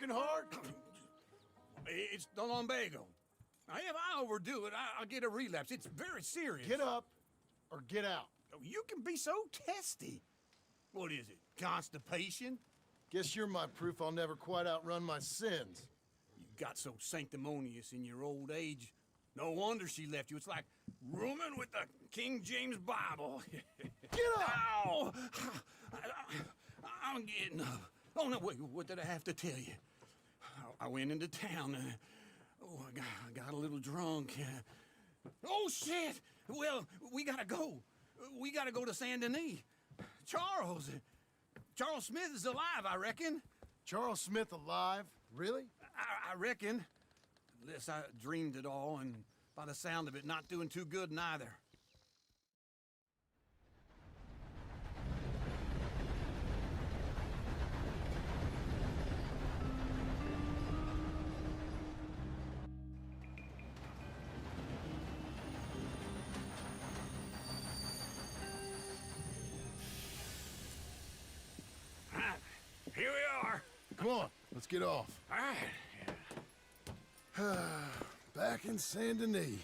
working hard? It's the lumbago. Now, if I overdo it, I'll get a relapse. It's very serious. Get up or get out. You can be so testy. What is it, constipation? Guess you're my proof I'll never quite outrun my sins. You got so sanctimonious in your old age. No wonder she left you. It's like rooming with the King James Bible. Get up! Ow! I'm getting up. Oh, no, wait, what did I have to tell you? I went into town. I got a little drunk. Oh, shit! Well, we gotta go. We gotta go to Saint Denis. Charles Smith is alive, I reckon. Charles Smith alive? Really? I reckon. Unless I dreamed it all, and by the sound of it, not doing too good neither. Here we are. Come on, let's get off. All right. Back in Saint Denis.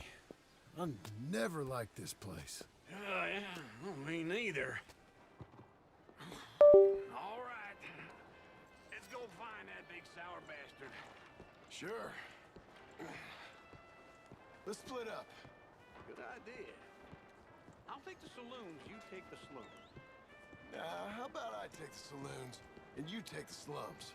I never liked this place. Yeah, well, me neither. All right. Let's go find that big sour bastard. Sure. Let's split up. Good idea. I'll take the saloons, you take the slums. How about I take the saloons and you take the slums?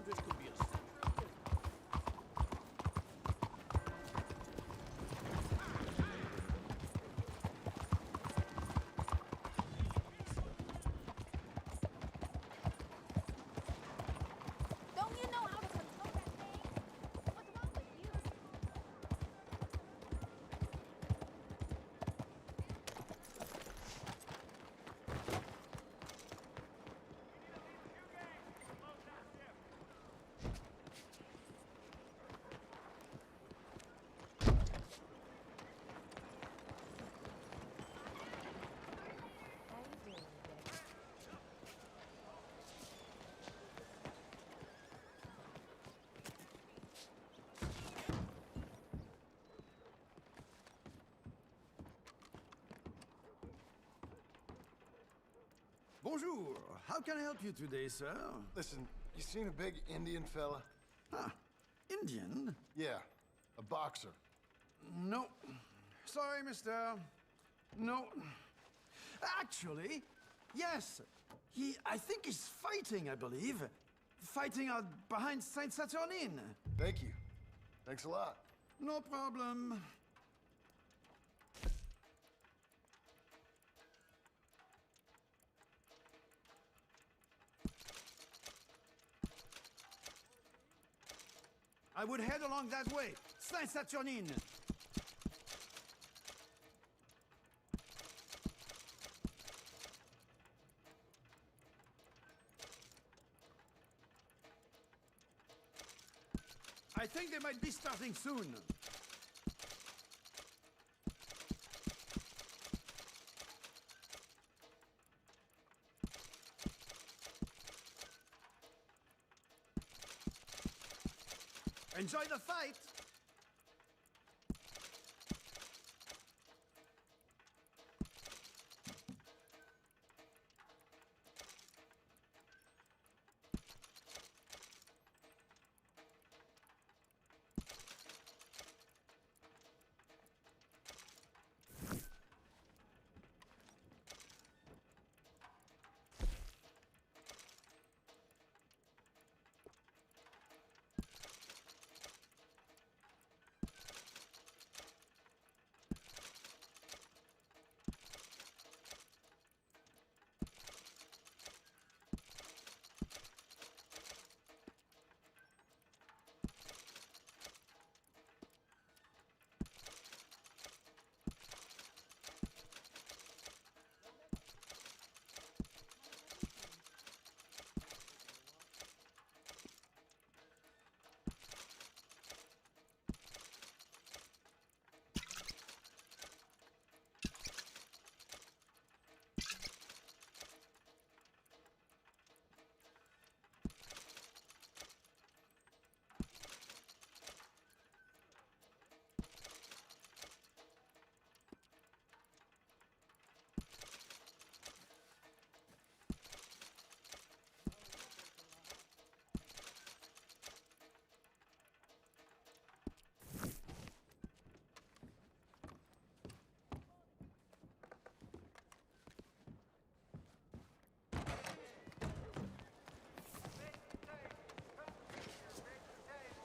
Could be a Don't you know how to control that thing? What's wrong with you? Bonjour. How can I help you today, sir? Listen, you seen a big Indian fella? Ah, Indian? Yeah, a boxer. No. Sorry, mister. No. Actually, yes. I think he's fighting, I believe. Fighting out behind Saint Saturnine. Thank you. Thanks a lot. No problem. I would head along that way. Saint Saturnine. I think they might be starting soon. Enjoy the fight!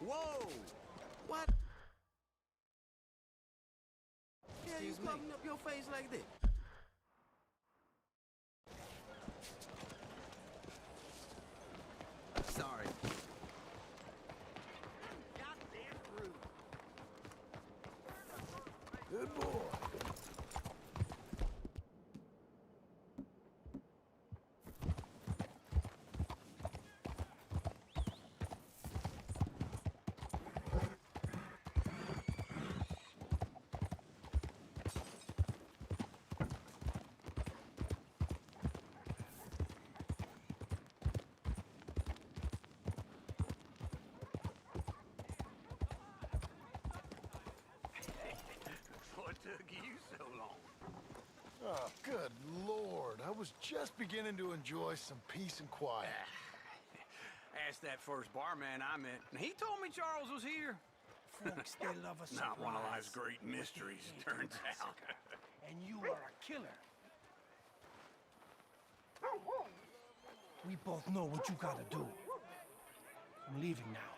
Whoa! What? Yeah, you covering up your face like this? Sorry. Goddamn rude. Good boy. What took you so long? Oh, good Lord. I was just beginning to enjoy some peace and quiet. Asked that first barman I met, and he told me Charles was here. Folks, they love us. Not one of life's great mysteries, turns out. And you are a killer. We both know what you gotta do. I'm leaving now.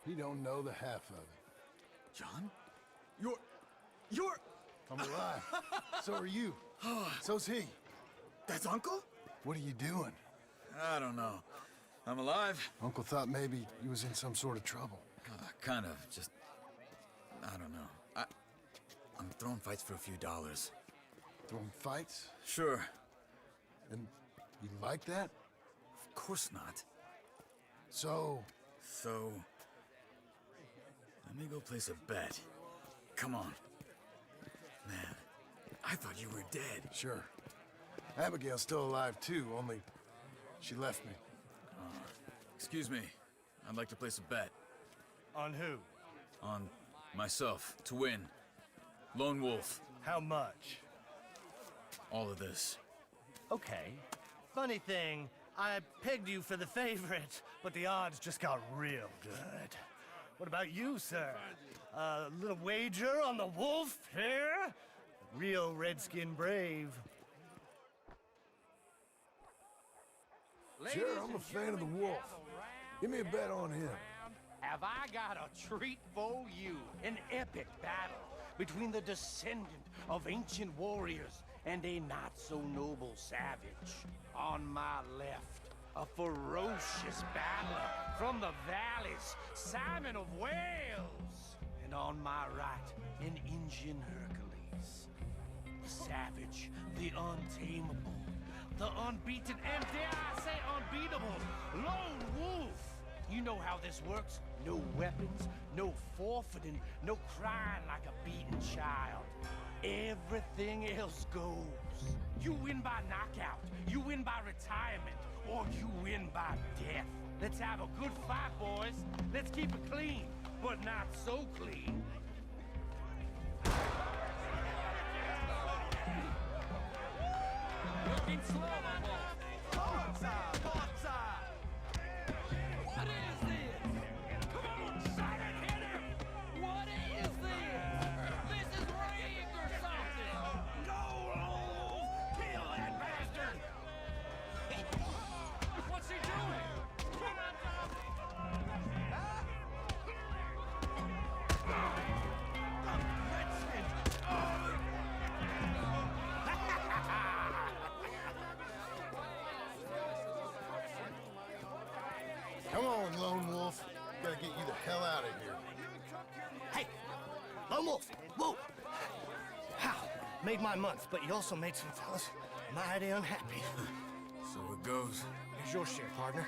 You don't know the half of it. John? You're... I'm alive. So are you. So's he. That's Uncle? What are you doing? I don't know. I'm alive. Uncle thought maybe he was in some sort of trouble. Kind of. Just... I don't know. I'm throwing fights for a few dollars. Throwing fights? Sure. And you like that? Of course not. So, let me go place a bet. Come on. Man, I thought you were dead. sure. Abigail's still alive too, only she left me. Excuse me. I'd like to place a bet. On who? On myself, to win. Lone Wolf. How much? All of this. Okay. Funny thing, I pegged you for the favorite, but the odds just got real good. What about you, sir? A little wager on the wolf here? Real redskin brave. Sure, I'm a fan of the wolf. Give me a bet on him. Have I got a treat for you? An epic battle between the descendant of ancient warriors and a not-so-noble savage. On my left, a ferocious battler from the valleys, Simon of Wales. And on my right, an Indian Hercules. The savage, the untamable, the unbeaten, and dare I say unbeatable, Lone Wolf. You know how this works. No weapons, no forfeiting, no crying like a beaten child. Everything else goes. You win by knockout, you win by retirement, or you win by death. Let's have a good fight, boys. Let's keep it clean, but not so clean. Looking slow, what is this? Come on, Simon, hit him! What is this? This is rape or something! No, Wolf! Kill that bastard! What's he doing? Come on, Come on, Lone Wolf. Gotta get you the hell out of here. Hey! Lone Wolf! Whoa! How? Made my month, but you also made some fellas mighty unhappy. So it goes. Here's your share, partner.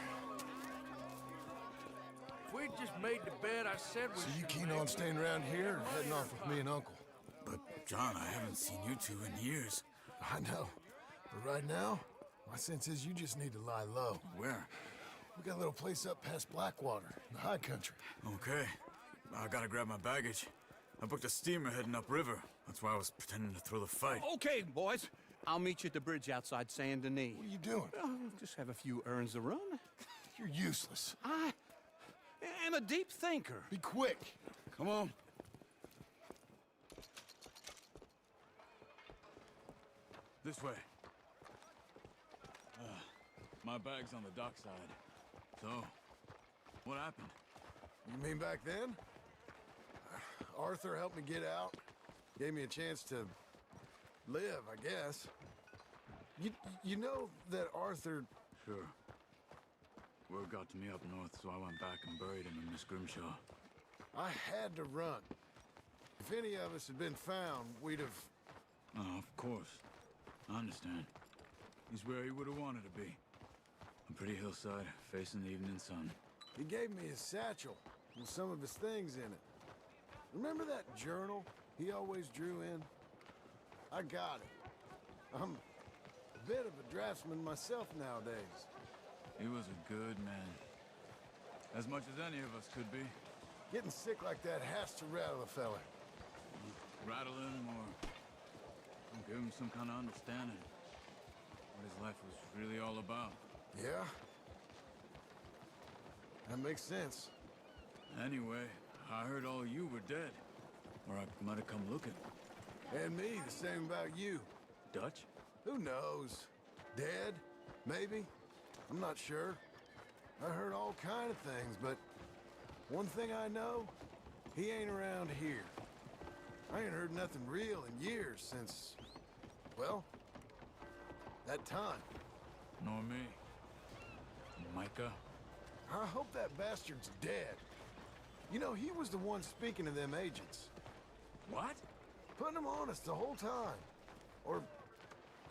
If we just made the bet I said we So you should keen make, on staying around here or heading off with me and Uncle? But, John, I haven't seen you two in years. I know. But right now, my sense is you just need to lie low. Where? We got a little place up past Blackwater, in the high country. Okay. I gotta grab my baggage. I booked a steamer heading upriver. That's why I was pretending to throw the fight. Okay, boys. I'll meet you at the bridge outside Saint Denis. What are you doing? Just have a few errands to run. You're useless. I am a deep thinker. Be quick. Come on. This way. My bag's on the dockside. So, What happened? You mean back then? Arthur helped me get out. Gave me a chance to live, I guess. You know that Arthur... Sure. Word got to me up north, so I went back and buried him in Miss Grimshaw. I had to run. If any of us had been found, we'd have... Oh, of course. I understand. He's where he would have wanted to be. A pretty hillside, facing the evening sun. He gave me his satchel with some of his things in it. Remember that journal he always drew in? I got it. I'm a bit of a draftsman myself nowadays. He was a good man. As much as any of us could be. Getting sick like that has to rattle a fella. Rattle him or give him some kind of understanding. What his life was really all about. Yeah? That makes sense. Anyway, I heard all you were dead. Or I might have come looking. And me, the same about you. Dutch? Who knows? Dead? Maybe? I'm not sure. I heard all kind of things, but one thing I know, he ain't around here. I ain't heard nothing real in years since, well, that time. Nor me. Micah? I hope that bastard's dead. You know, he was the one speaking to them agents. What? Putting them on us the whole time. Or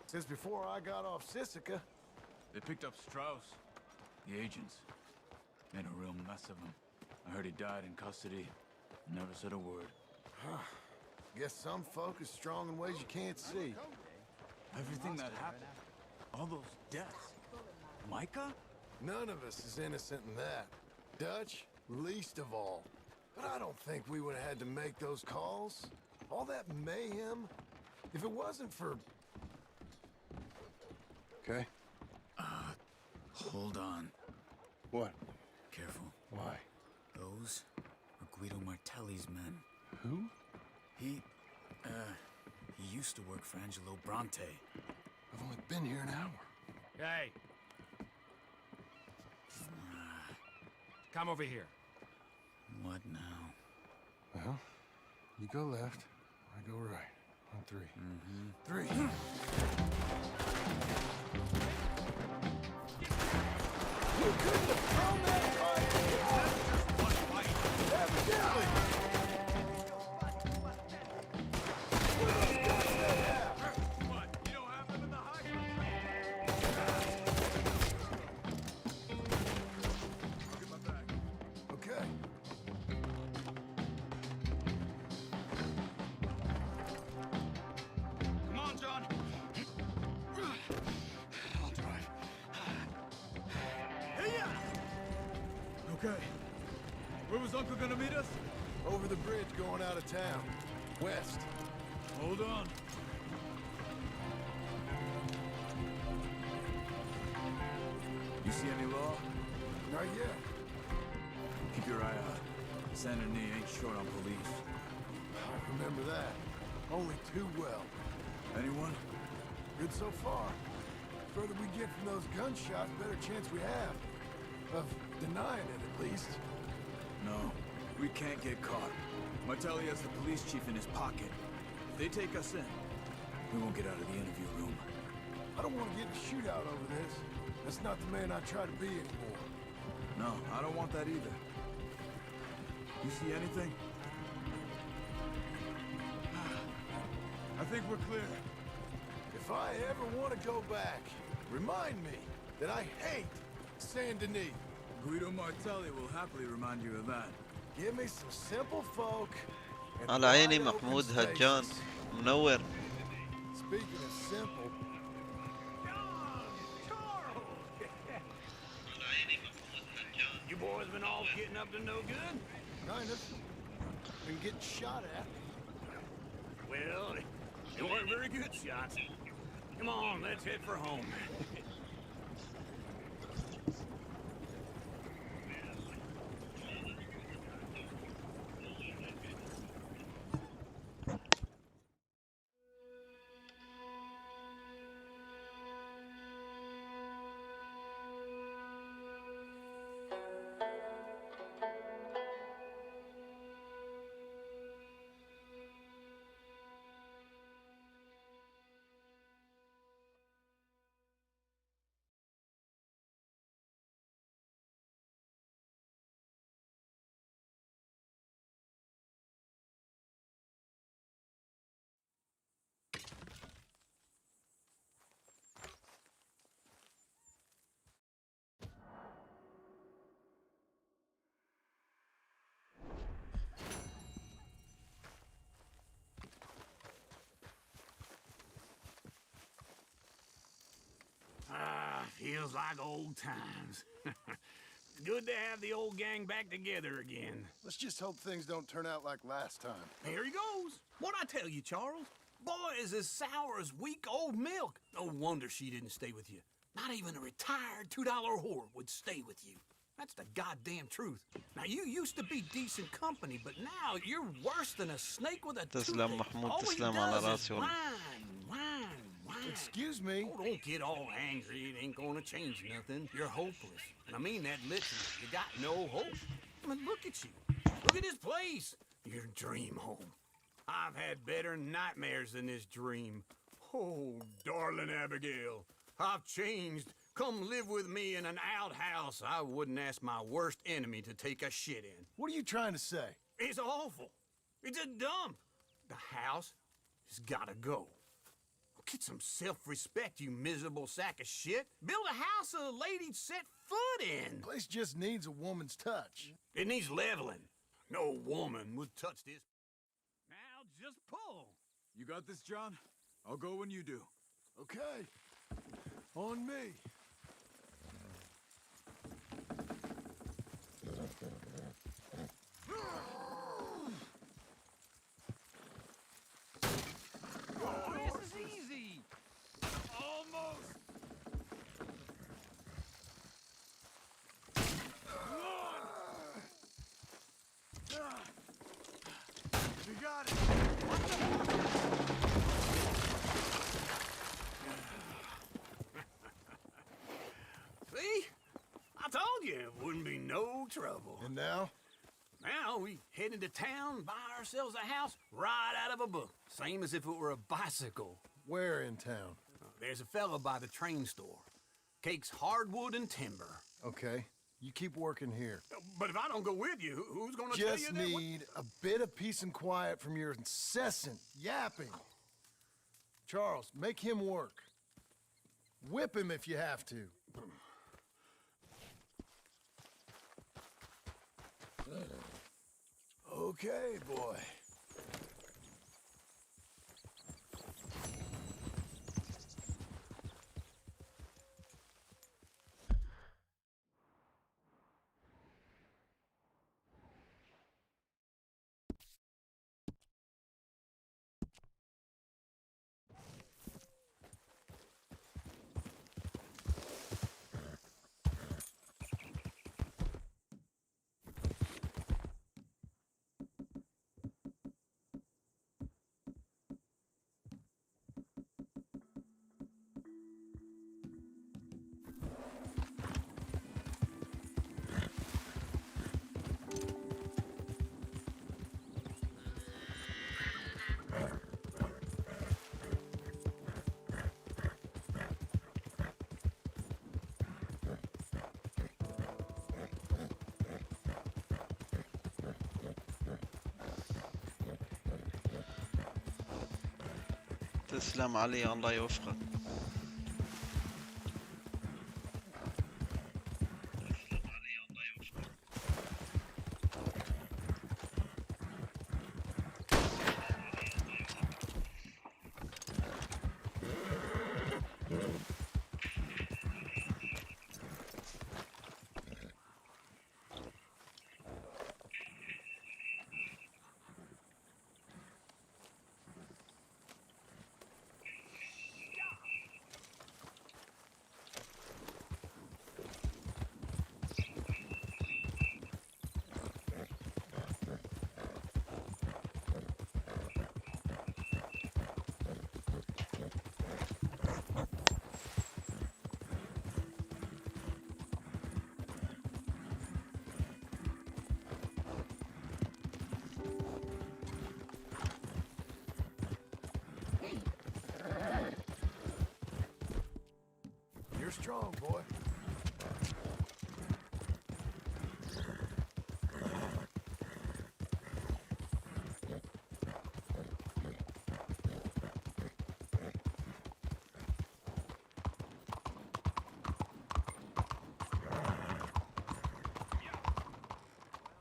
since before I got off Sisika. They picked up Strauss. The agents. Made a real mess of him. I heard he died in custody. Never said a word. Guess some folk is strong in ways you can't see. Everything that happened. All those deaths. Micah? None of us is innocent in that. Dutch, least of all. But I don't think we would have had to make those calls. All that mayhem. If it wasn't for... Okay. Hold on. What? Careful. Why? Those are Guido Martelli's men. Who? He used to work for Angelo Bronte. I've only been here an hour. Hey! Come over here. What now? Well, you go left, I go right. On three. Mm-hmm. 3. You couldn't have thrown that fight! Evidently! What? You don't have them in the high? I'll get my bag. Okay. Come on, John. I'll drive. Okay. Where was Uncle gonna meet us? Over the bridge going out of town. West. Hold on. You see any law? Not yet. Keep your eye out. Saint Denis ain't short on police. I remember that. Only too well. Anyone? Good so far. Further we get from those gunshots, better chance we have. Of denying it, at least. No. We can't get caught. Martelli has the police chief in his pocket. If they take us in, we won't get out of the interview room. I don't want to get in a shootout over this. That's not the man I try to be anymore. No, I don't want that either. You see anything? I think we're clear. If I ever want to go back, remind me that I hate Saint Denis. Guido Martelli will happily remind you of that. Give me some simple folk. and على عيني wide open محمود هجان spaces. منور. Speaking of simple, You boys been all getting up to no good? kind of. Been getting shot at. Well, they weren't very good shots. Come on, let's head for home. Feels like old times. Good to have the old gang back together again. Let's just hope things don't turn out like last time. Here he goes. What'd I tell you, Charles? Boy is as sour as week-old milk. No wonder she didn't stay with you. Not even a retired $2 whore would stay with you. That's the goddamn truth. Now, you used to be decent company, but now you're worse than a snake with a toothache. تسلم محمود All he تسلم على does is راسي والله. whine. Excuse me. Oh, don't get all angry. It ain't gonna change nothing. You're hopeless. And I mean that literally. You got no hope. I mean, look at you. Look at this place. Your dream home. I've had better nightmares than this dream. Oh, darling Abigail, I've changed. Come live with me in an outhouse I wouldn't ask my worst enemy to take a shit in. What are you trying to say? It's awful. It's a dump. The house has gotta go. Get some self-respect, you miserable sack of shit. Build a house a lady'd set foot in. Place just needs a woman's touch. It needs leveling. No woman would touch this. Now just pull. You got this, John? I'll go when you do. Okay. On me. This is easy. Almost. You got it. See? I told you it wouldn't be no trouble. And now? Now we head into town, buy ourselves a house right out of a book. Same as if it were a bicycle. Where in town? There's a fella by the train store. Cakes hardwood and timber. Okay. You keep working here. But if I don't go with you, who's gonna tell you Just that? need a bit of peace and quiet from your incessant yapping. Charles, make him work. Whip him if you have to. Okay, boy. تسلم علي الله يوفقك. You're strong, boy.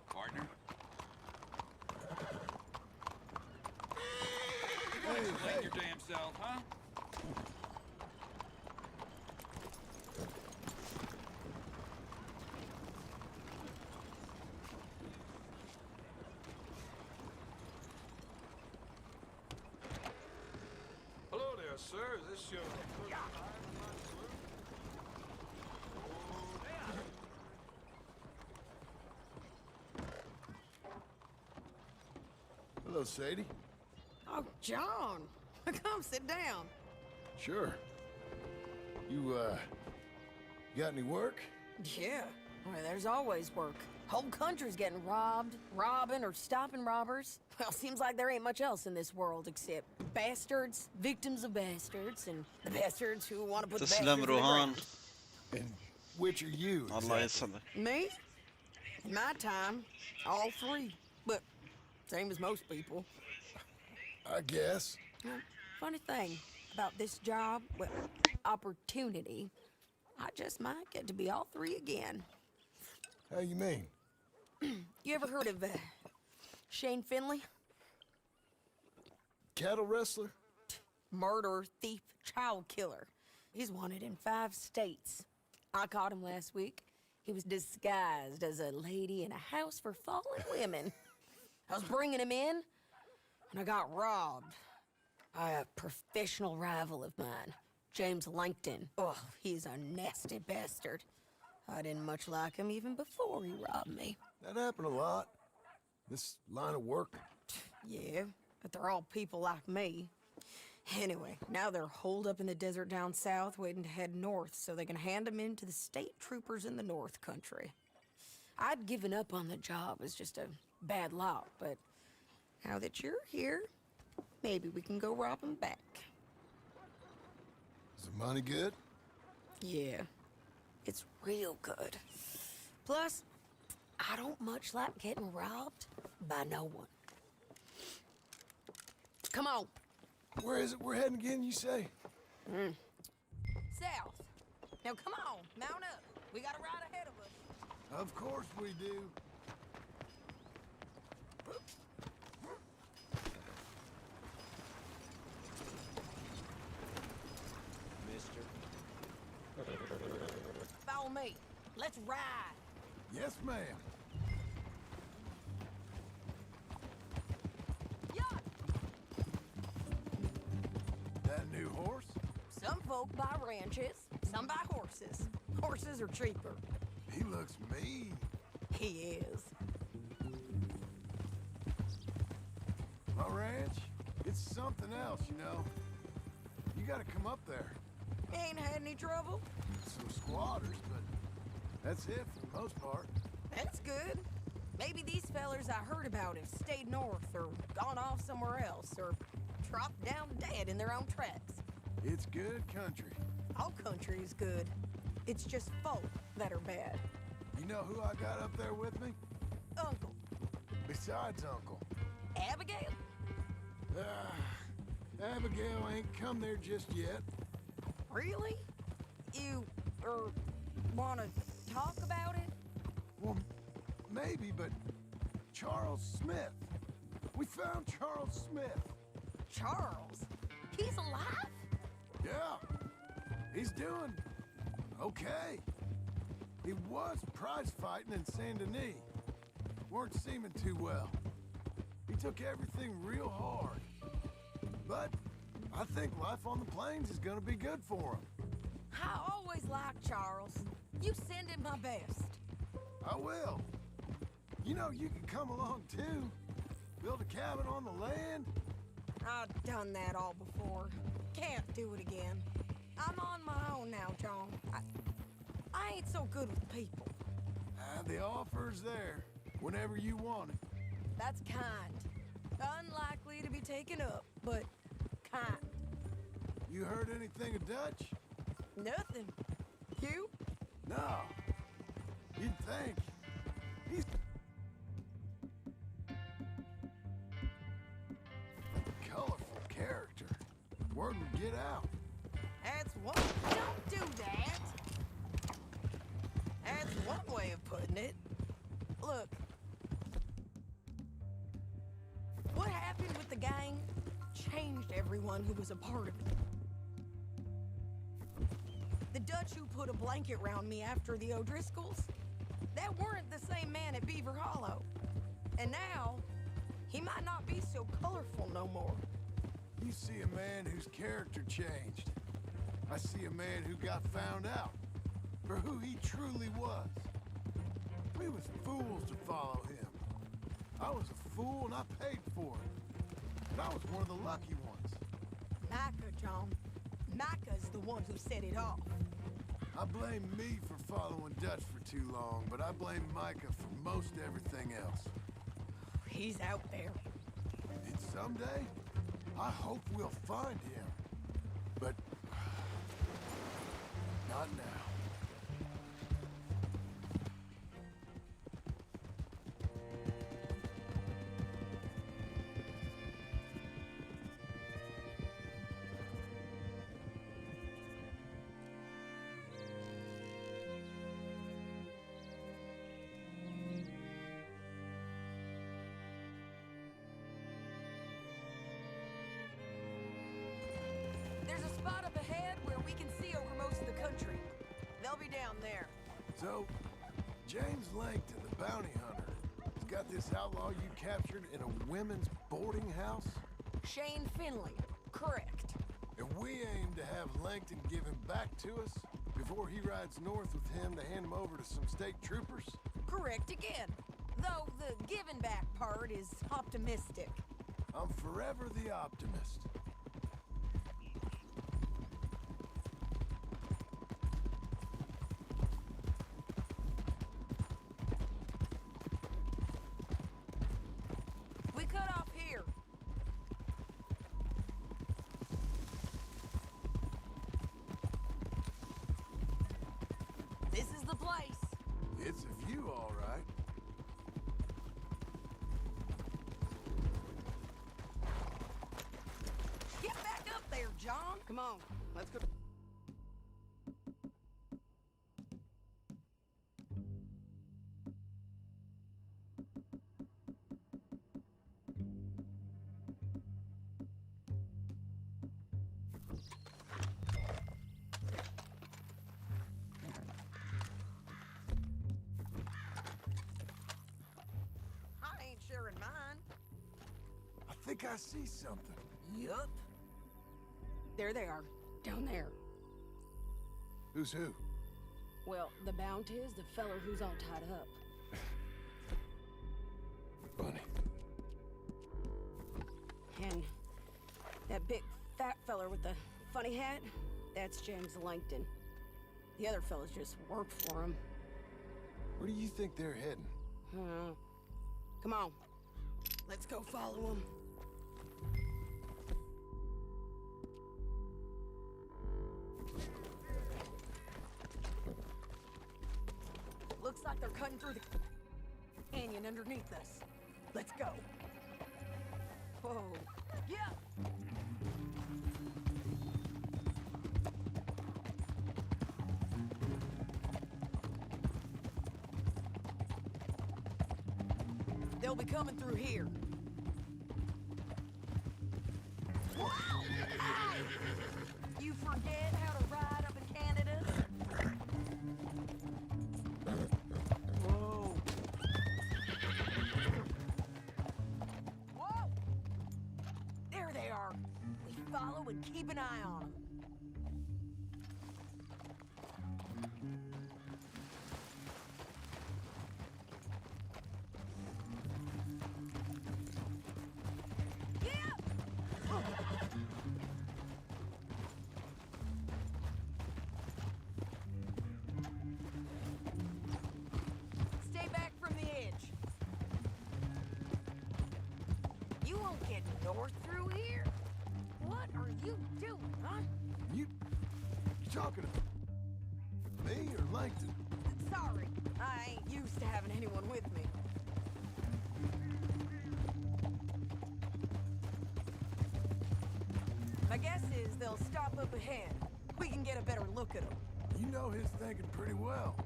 Partner? Hey, Your damn self, huh? Yes, sir. Is this your... Hello, Sadie. Oh, John. Come sit down. Sure. You, got any work? Yeah. Well, there's always work. Whole country's getting robbed, robbing, or stopping robbers. Well, seems like there ain't much else in this world except bastards, victims of bastards, and the bastards who want to put the bastards تسلم in the روهان. ground. And which are you? الله exactly? يسعدك. Me? In my time, all three. But same as most people. I guess. Well, funny thing about this job, well, opportunity, I just might get to be all three again. How you mean? You ever heard of Shane Finley? Cattle wrestler? Murderer, thief, child killer. He's wanted in 5 states. I caught him last week. He was disguised as a lady in a house for fallen women. I was bringing him in, and I got robbed by a professional rival of mine, James Langton. Oh, he's a nasty bastard. I didn't much like him even before he robbed me. That happened a lot. This line of work. Yeah, but they're all people like me. Anyway, now they're holed up in the desert down south, waiting to head north so they can hand them in to the state troopers in the north country. I'd given up on the job as just a bad lot, but now that you're here, maybe we can go rob them back. Is the money good? Yeah, it's real good. Plus, I don't much like getting robbed by no one. Come on. Where is it we're heading again, you say? South. Now come on, mount up. We got a ride ahead of us. Of course we do. Follow me. Let's ride. Yes, ma'am. Yeah. That new horse? Some folk buy ranches, some buy horses. Horses are cheaper. He looks mean. He is. My ranch? It's something else, you know. You gotta come up there. Ain't had any trouble? Some squatters, but that's it for the most part. That's good. Maybe these fellers I heard about have stayed north or gone off somewhere else or dropped down dead in their own tracks. It's good country. All country is good. It's just folk that are bad. You know who I got up there with me? Uncle. Besides Uncle. Abigail? Abigail ain't come there just yet. Really? You, wanna talk about it? Well, maybe, but Charles Smith. We found Charles Smith. Charles? He's alive? Yeah. He's doing okay. He was prize fighting in Saint Denis. Weren't seeming too well. He took everything real hard. But I think life on the plains is gonna be good for him. I always liked Charles. You send him my best. I will. You know, you can come along too. Build a cabin on the land. I've done that all before. Can't do it again. I'm on my own now, John. I ain't so good with people. The offer's there whenever you want it. That's kind. Unlikely to be taken up, but kind. You heard anything of Dutch? Nothing. You? No. You'd think. He's a colorful character. Word would get out. That's one. Don't do that. That's one way of putting it. Look. What happened with the gang changed everyone who was a part of it. The Dutch who put a blanket round me after the O'Driscolls, that weren't the same man at Beaver Hollow. And now, he might not be so colorful no more. You see a man whose character changed. I see a man who got found out for who he truly was. We was fools to follow him. I was a fool and I paid for it. But I was one of the lucky ones. Micah, John. Micah's the one who set it off. I blame me for following Dutch for too long, but I blame Micah for most everything else. He's out there. And someday, I hope we'll find him. But not now. There's a spot up ahead where we can see over most of the country. They'll be down there. So, James Langton, the bounty hunter, has got this outlaw you captured in a women's boarding house? Shane Finley. Correct. And we aim to have Langton give him back to us before he rides north with him to hand him over to some state troopers? Correct again. Though the giving back part is optimistic. I'm forever the optimist. We cut off here. This is the place. It's a view, all right. Get back up there, John. Come on, let's go. I ain't sharing mine. I think I see something. Yup. There they are, down there. Who's who? Well, the bounty is the feller who's all tied up. Funny. And that big fat feller with the funny hat, that's James Langton. The other fellas just work for him. Where do you think they're heading? Come on, let's go follow him. Looks like they're cutting through the canyon underneath us. Let's go. Whoa. Yeah. They'll be coming through here. Wow! Ow! You forget how to ride up in Canada? Whoa. Whoa! There they are. We follow and keep an eye on them. Stay back from the edge. You won't get north through here. What are you doing, huh? You talking to me or Langton? Sorry, I ain't used to having anyone with me. My guess is they'll stop up ahead. We can get a better look at them. You know his thinking pretty well.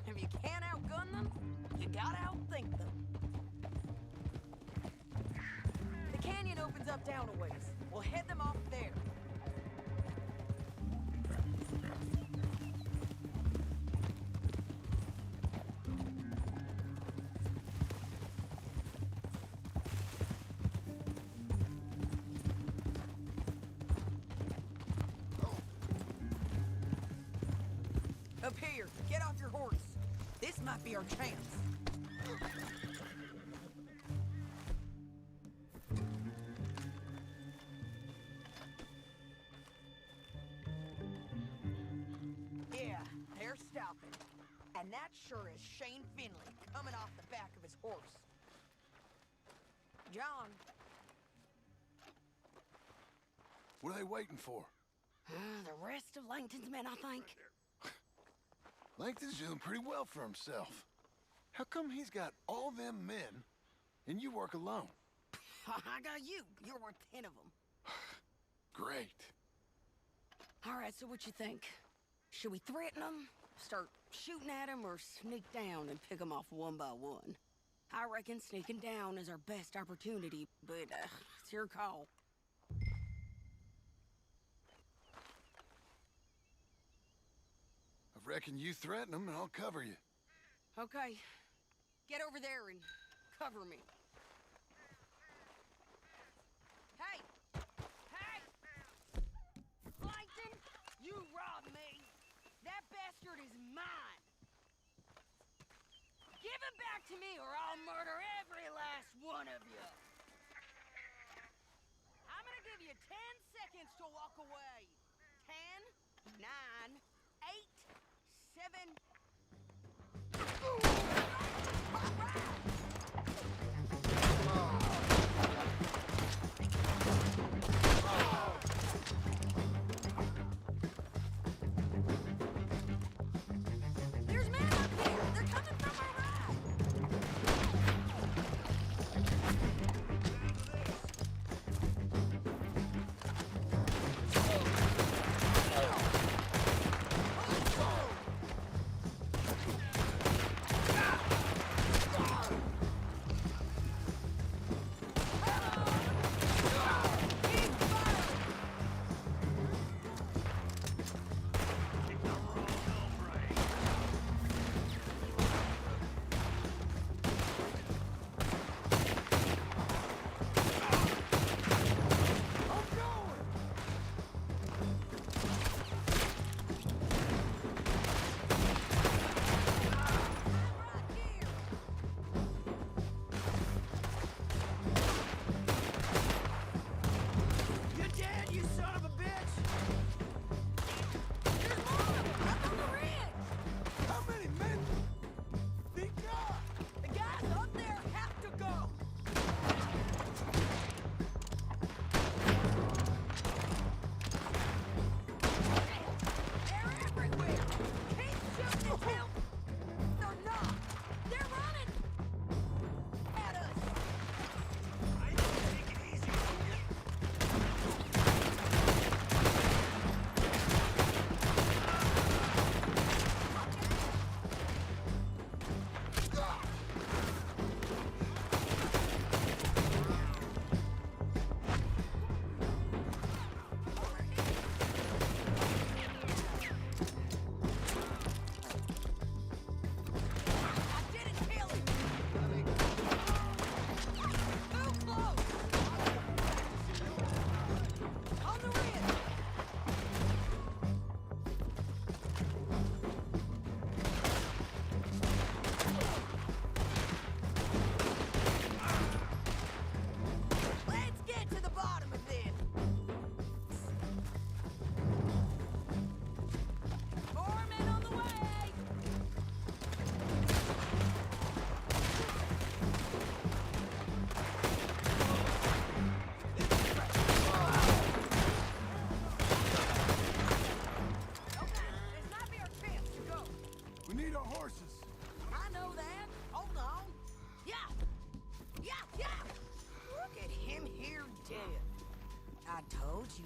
If you can't outgun them, you gotta outthink them. The canyon opens up down a ways. We'll head them off there. This might be our chance. Yeah, they're stopping. And that sure is Shane Finley coming off the back of his horse. John. What are they waiting for? The rest of Langton's men, I think. Langton's doing pretty well for himself. How come he's got all them men, and you work alone? I got you. You're worth 10 of them. Great. All right, so what you think? Should we threaten them, start shooting at them, or sneak down and pick them off one by one? I reckon sneaking down is our best opportunity, but it's your call. I reckon you threaten them and I'll cover you. Okay. Get over there and cover me. Hey! Hey! Langton, you robbed me! That bastard is mine! Give him back to me or I'll murder every last one of you! I'm gonna give you 10 seconds to walk away. 10, 9, 8, 7... There's men up there! They're coming from our right!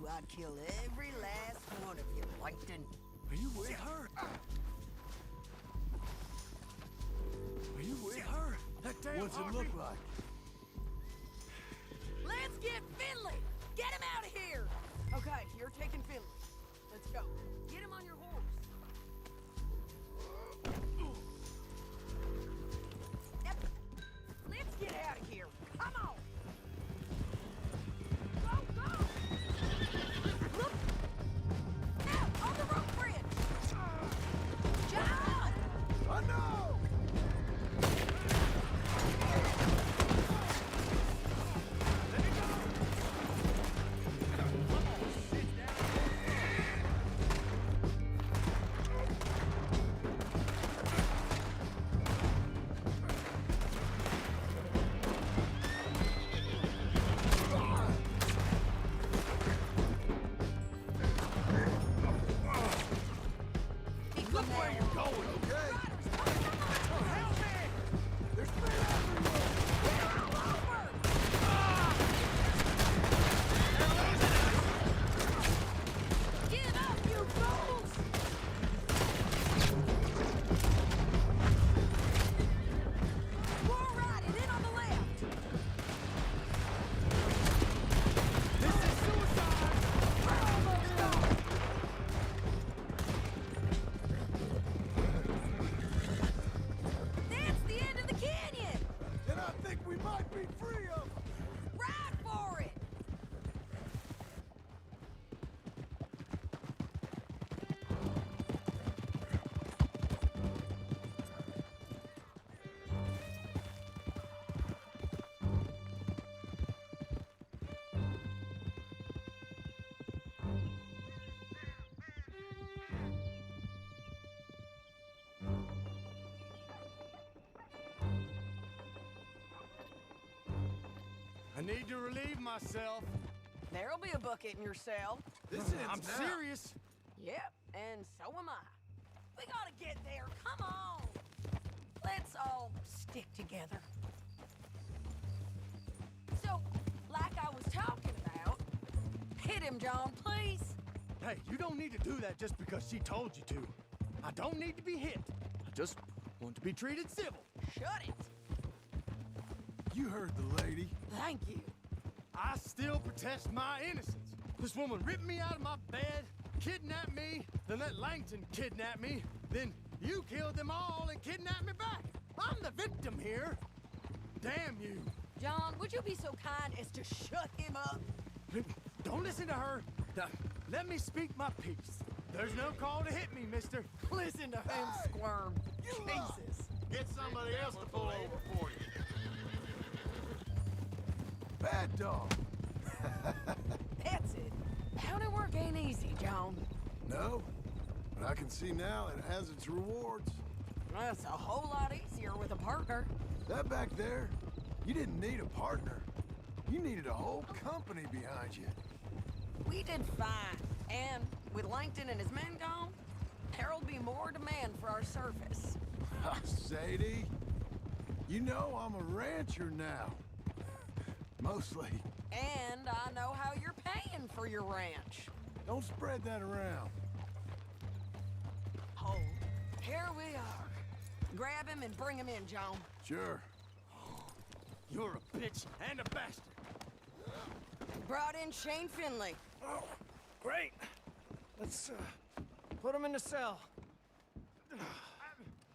I'd kill every last one of you, Langton. Are you with her? Are you with her? That damn What's it look like? Let's get Finley! Get him out of here! Okay, you're taking Finley. Let's go. Get him on your horse. Yep. Let's get out of here. Come on! Go, go! Look! Now, on the rope bridge! John! I know! need to relieve myself. There'll be a bucket in your cell. This ends I'm now. serious. Yep, and so am I. We gotta get there. Come on. Let's all stick together. So, like I was talking about, hit him, John, please. Hey, you don't need to do that just because she told you to. I don't need to be hit. I just want to be treated civil. Shut it. You heard the lady. Thank you. I still protest my innocence. This woman ripped me out of my bed, kidnapped me, then let Langton kidnap me, then you killed them all and kidnapped me back. I'm the victim here. Damn you. John, would you be so kind as to shut him up? Don't listen to her. Now, let me speak my piece. There's no call to hit me, mister. Listen to him squirm. Jesus. Get somebody else to pull over for you. Bad dog. That's it. Bounty work ain't easy, John. No, but I can see now it has its rewards. That's a whole lot easier with a partner. That back there, you didn't need a partner. You needed a whole company behind you. We did fine. And with Langton and his men gone, there'll be more demand for our service. Sadie, you know I'm a rancher now. Mostly. And I know how you're paying for your ranch. Don't spread that around. Hold. Here we are. Grab him and bring him in, John. Sure. You're a bitch and a bastard. Brought in Shane Finley. Oh, great. Let's put him in the cell.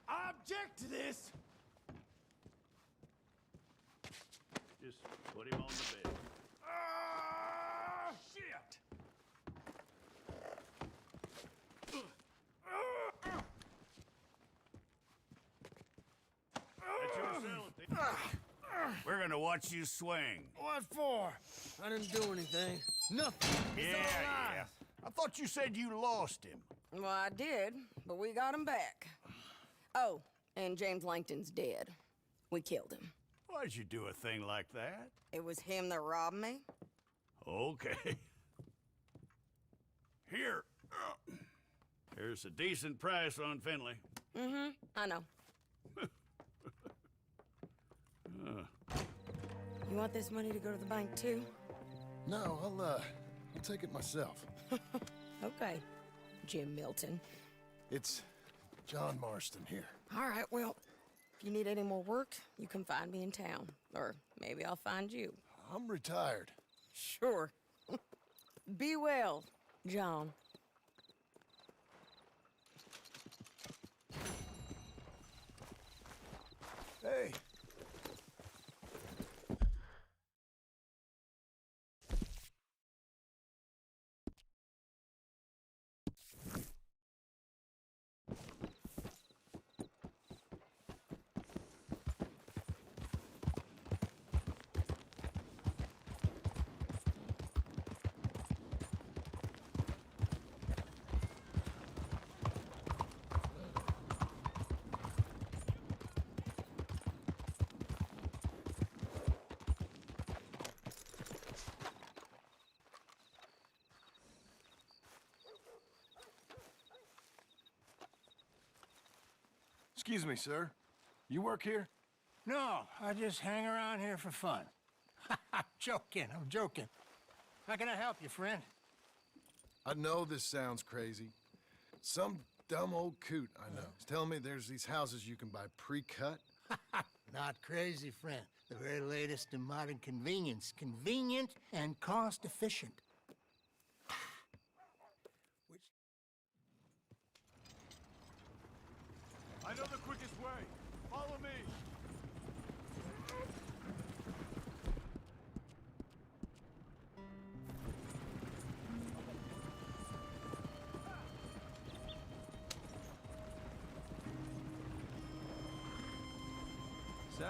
I object to this. Just put him on the bed. Ah, shit. That's your cell. We're gonna watch you swing. What for? I didn't do anything. Nothing. Yeah. I thought you said you lost him. Well, I did, but we got him back. Oh, and James Langton's dead. We killed him. Why'd you do a thing like that? It was him that robbed me. Okay. Here. Here's a decent price on Finley. Mm-hmm, I know. You want this money to go to the bank, too? No, I'll take it myself. Okay, Jim Milton. It's John Marston here. All right, well, if you need any more work, you can find me in town. Or maybe I'll find you. I'm retired. Sure. Be well, John. Hey. Excuse me, sir. You work here? No, I just hang around here for fun. I'm joking. How can I help you, friend? I know this sounds crazy. Some dumb old coot I know is telling me there's these houses you can buy pre-cut. Not crazy, friend. The very latest in modern convenience. Convenient and cost-efficient. I know the quickest way. Follow me. Say,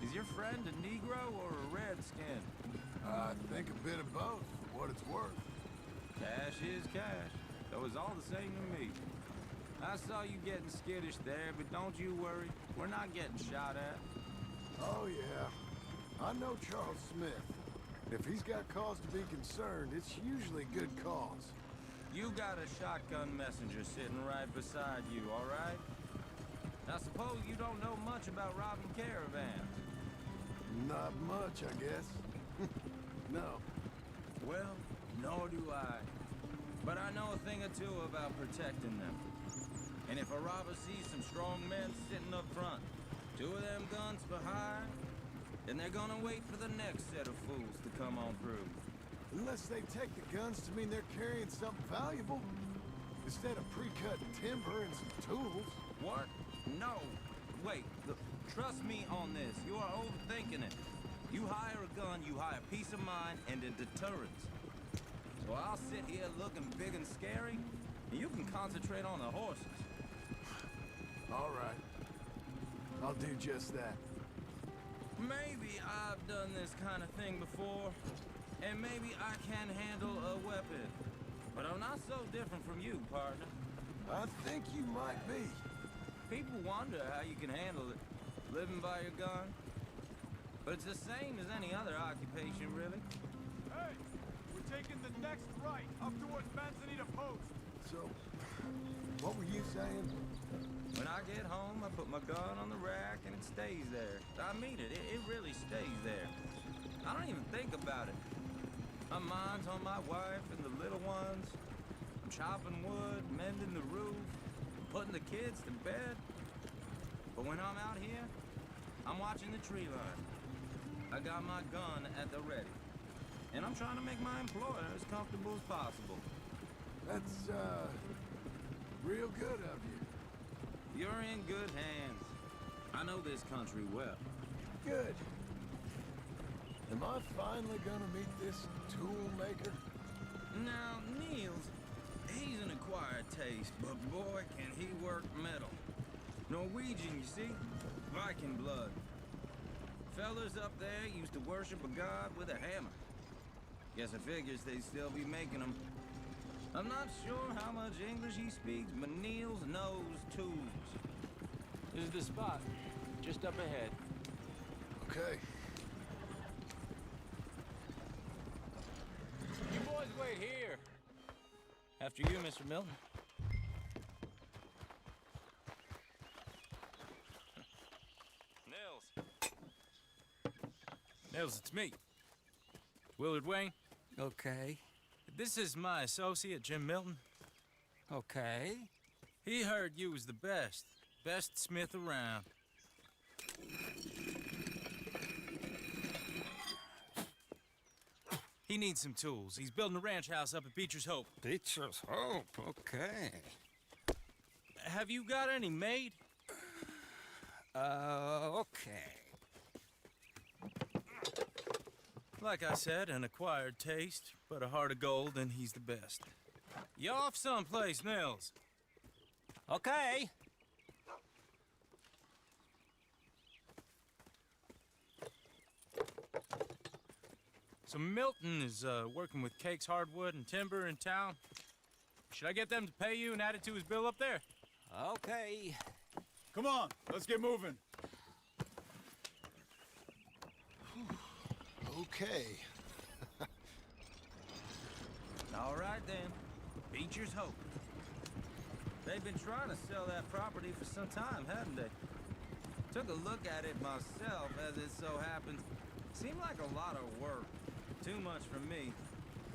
is your friend a Negro or a Redskin? I think a bit of both, for what it's worth. Cash is cash, though it's all the same to me. I saw you getting skittish there, but don't you worry. We're not getting shot at. Oh, yeah. I know Charles Smith. If he's got cause to be concerned, it's usually good cause. You got a shotgun messenger sitting right beside you, all right? Now suppose you don't know much about robbing caravans. Not much, I guess. No. Well, nor do I. But I know a thing or two about protecting them. And if a robber sees some strong men sitting up front, 2 of them guns behind, then they're gonna wait for the next set of fools to come on through. Unless they take the guns to mean they're carrying something valuable. Instead of pre-cut timber and some tools. What? No. Wait, look, trust me on this. You are overthinking it. You hire a gun, you hire peace of mind and a deterrence. So I'll sit here looking big and scary, and you can concentrate on the horses. All right. I'll do just that. Maybe I've done this kind of thing before, and maybe I can handle a weapon. But I'm not so different from you, partner. I think you might be. People wonder how you can handle it, living by your gun. But it's the same as any other occupation, really. Hey, we're taking the next right, up towards Manzanita Post. So, what were you saying? When I get home, I put my gun on the rack and it stays there. I mean it, it really stays there. I don't even think about it. My mind's on my wife and the little ones. I'm chopping wood, mending the roof, putting the kids to bed. But when I'm out here, I'm watching the tree line. I got my gun at the ready. And I'm trying to make my employer as comfortable as possible. That's, real good of you. You're in good hands. I know this country well. Good. Am I finally gonna meet this tool maker? Now, Niels, he's an acquired taste, but boy, can he work metal. Norwegian, you see? Viking blood. Fellas up there used to worship a god with a hammer. Guess I figures they'd still be making them. I'm not sure how much English he speaks, but Niels knows tools. This is the spot, just up ahead. Okay. You boys wait here. After you, Mr. Milton. Nils, it's me. Willard Wayne. Okay. This is my associate, Jim Milton. Okay. He heard you was the best smith around. He needs some tools. He's building a ranch house up at Beecher's Hope. Beecher's Hope, okay. Have you got any made? Okay. Like I said, an acquired taste, but a heart of gold, and he's the best. You off someplace, Nils? Okay. So Milton is working with Cake's Hardwood and Timber in town. Should I get them to pay you and add it to his bill up there? Okay. Come on, let's get moving. Okay. All right, then. Beecher's Hope. They've been trying to sell that property for some time, haven't they? Took a look at it myself, as it so happens. Seemed like a lot of work. Too much for me.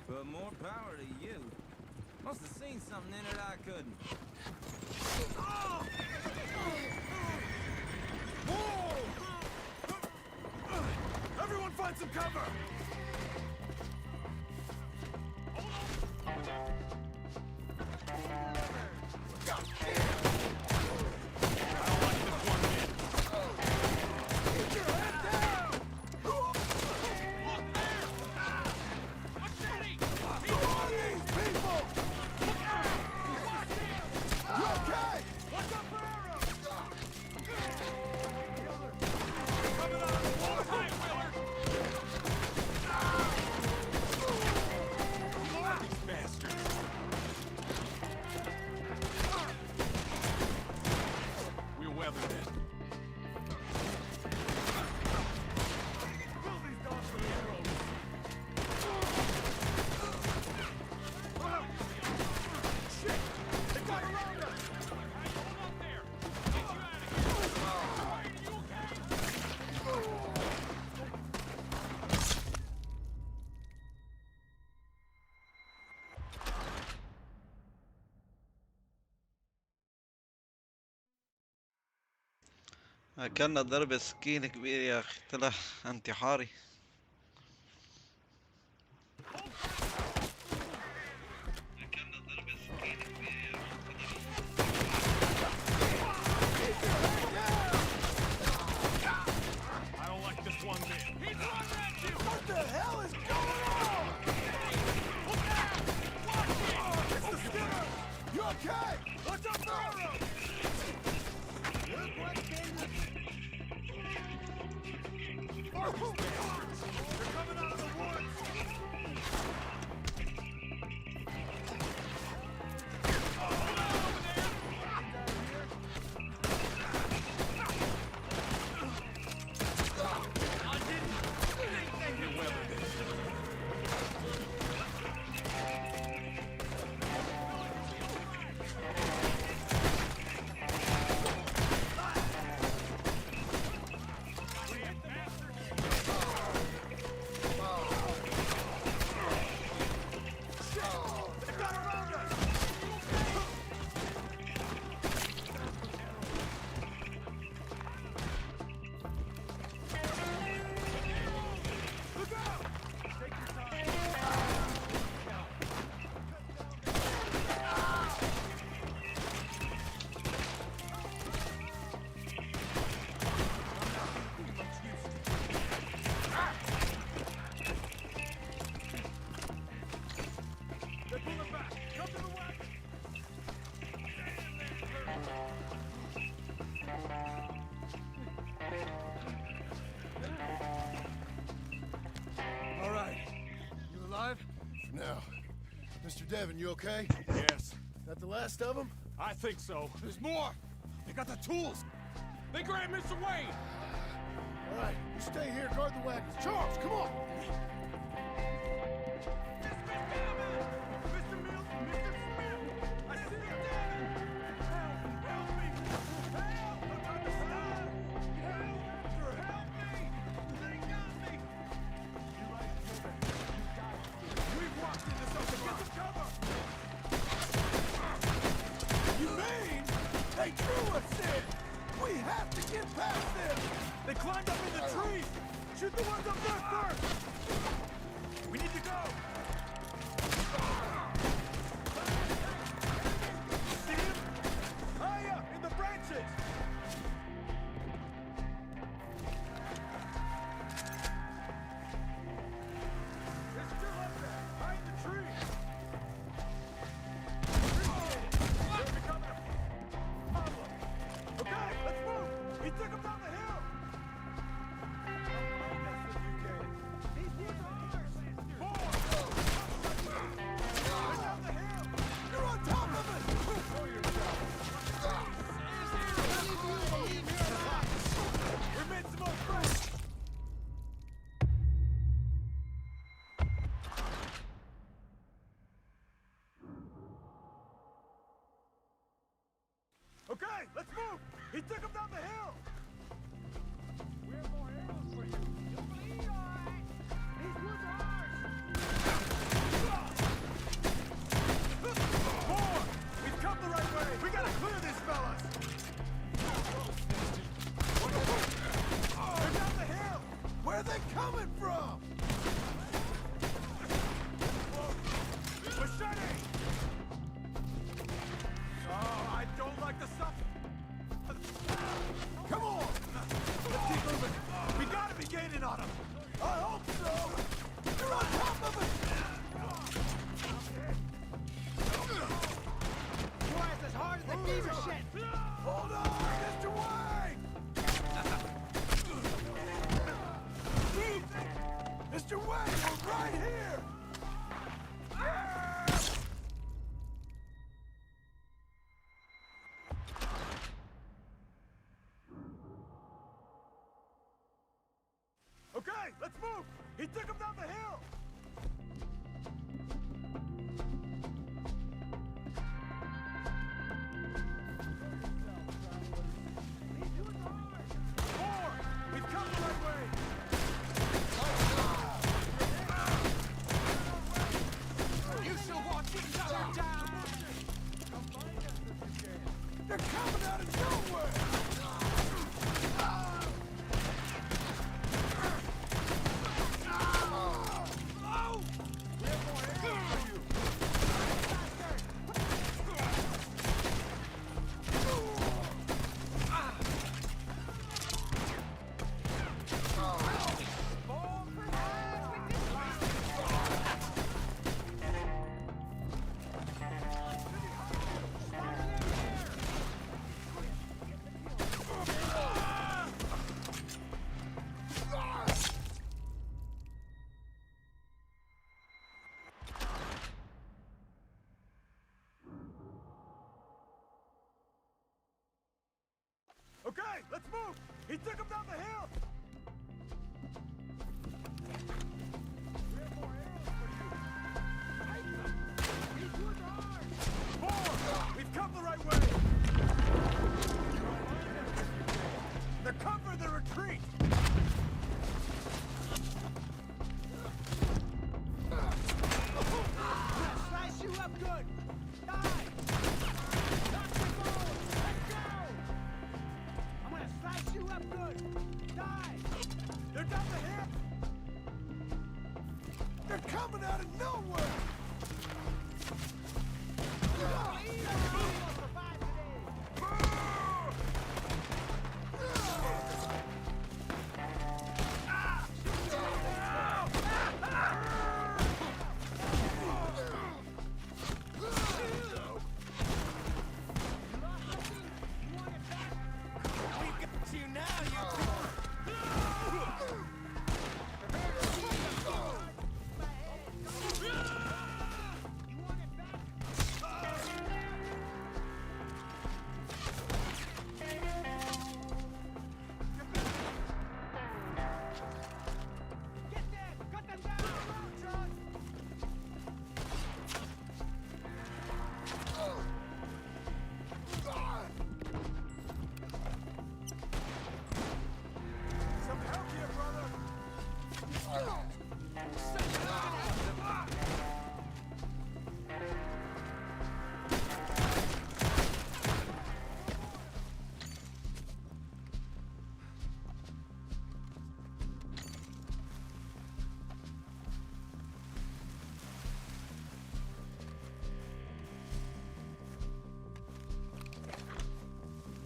But more power to you. Must have seen something in it I couldn't. Everyone find some cover! أكلنا ضربة سكين كبير يا أخي، طلع انتحاري. I don't like this one bit. He's running at you! What the hell is going on? Look out! Watch it! Oh, it's the skipper! You okay? What's up, Pharaoh? Look what's been... They're coming out of the woods! All right. You alive? Now, Mr. Devon, you okay? Yes. That the last of them? I think so. There's more! They got the tools! They grabbed Mr. Wayne! All right, you stay here, guard the wagons. Charles, come on! Mr. Mills, Mr. Smith! I see you, Devon! Help me! Help! I'm trying to stop! Help me! They got me! We've walked into something! Get some cover! You mean they drew us in? We have to get past them! They climbed up in the trees! Shoot the ones up there first! We need to go! See him? High up in the branches! They're still up there, high in the trees! They're becoming a problem! Okay, let's move! He took him down the hill! You're on top of it! We made some more friends! Okay, let's move! He took him down the hill! We have more arrows for you. You'll be all right. These woods are ours. More! We've come the right way. We gotta clear these fellas. They're down the hill. Where are they coming from? Machete! Oh, I don't like the stuff. Come on! Let's keep moving. We gotta be gaining on them. I hope so! You're on top of it! Twice as hard as the beaver shit. Hold on, Mr. Wayne! Mr. Wayne, we're right here! Okay, let's move. He took him down the hill. More! We've come the right way. You shall watch each other down. They're coming out of nowhere! He took him down the hill! We've come the right way! They're covering the retreat! Slice you up good! Die! Knock your balls! Let's go! I'm gonna slice you up good! Die! They're down the hill! They're coming out of nowhere!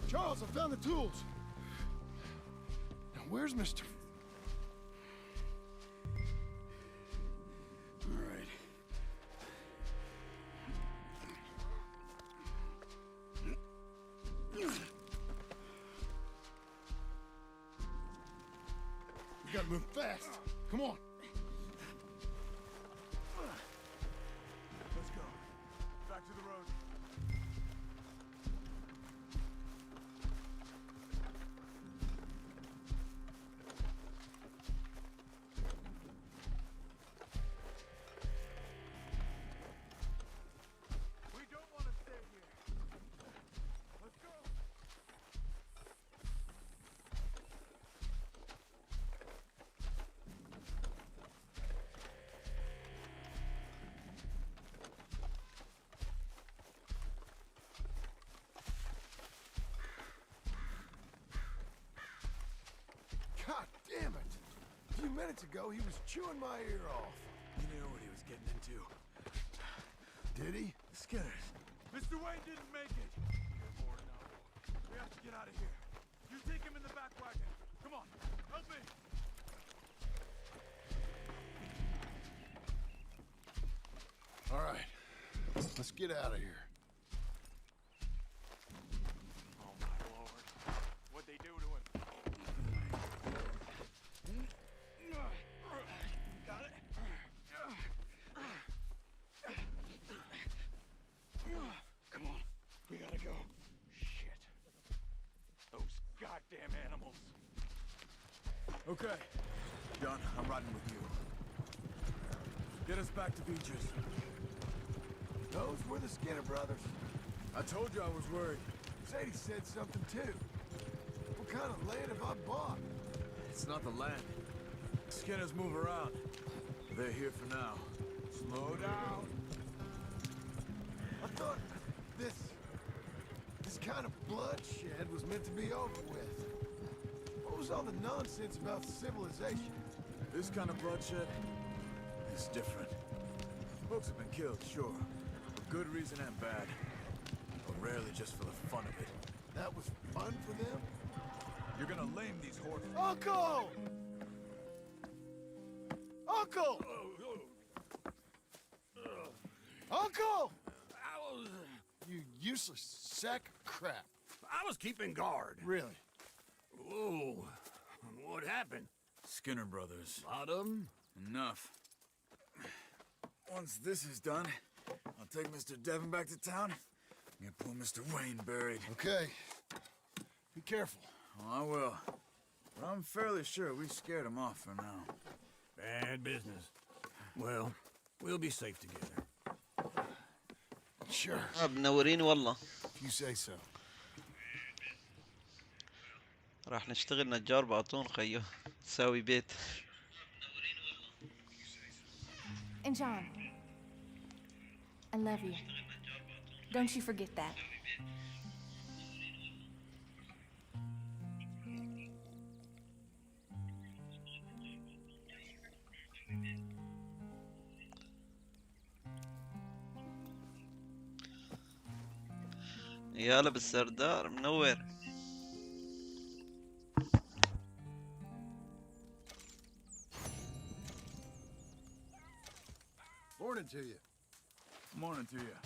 Charles, I found the tools. Now, where's Mr. All right. We gotta move fast. Come on. Let's go. Back to the road. We don't want to stay here. Let's go. God damn it! A few minutes ago, he was chewing my ear off. He knew what he was getting into. Did he? Skinners. Mr. Wayne didn't make it. You're more now. We have to get out of here. You take him in the back wagon. Come on, help me. All right, let's get out of here. Oh my lord. What'd they do to him? Got it. Come on, we gotta go. Shit. Those goddamn animals. Okay. John, I'm riding with you. Get us back to Beaches. Those were the Skinner brothers. I told you I was worried. Sadie said something too. What kind of land have I bought? It's not the land. Skinners move around. They're here for now. Slow down. I thought this kind of bloodshed was meant to be over with. What was all the nonsense about civilization? This kind of bloodshed is different. Folks have been killed, sure. For good reason and bad. But rarely just for the fun of it. That was fun for them? You're gonna lame these horses. Uncle! Uncle! Uncle! You useless sack of crap. I was keeping guard. Really? Whoa. What happened? Skinner brothers. A lot of them? Enough. Once this is done, I'll take Mr. Devon back to town and get poor Mr. Wayne buried. Okay. Be careful. Oh, I will. But I'm fairly sure we scared him off for now. Bad business. Well, we'll be safe together. Sure. منورين والله. If you say so. راح نشتغل نجار باطون خيو. تساوي بيت. And John, I love you. Don't you forget that. يالا بالسردار منور. Morning to you. Morning to you.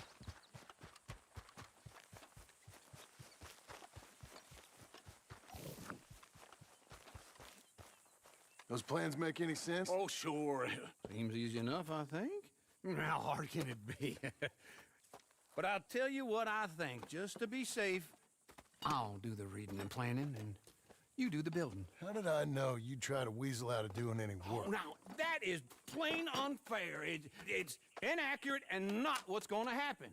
Those plans make any sense? Oh, sure. Seems easy enough, I think. How hard can it be? But I'll tell you what I think. Just to be safe, I'll do the reading and planning, and you do the building. How did I know you'd try to weasel out of doing any work? Oh, now, that is plain unfair. It's inaccurate and not what's going to happen.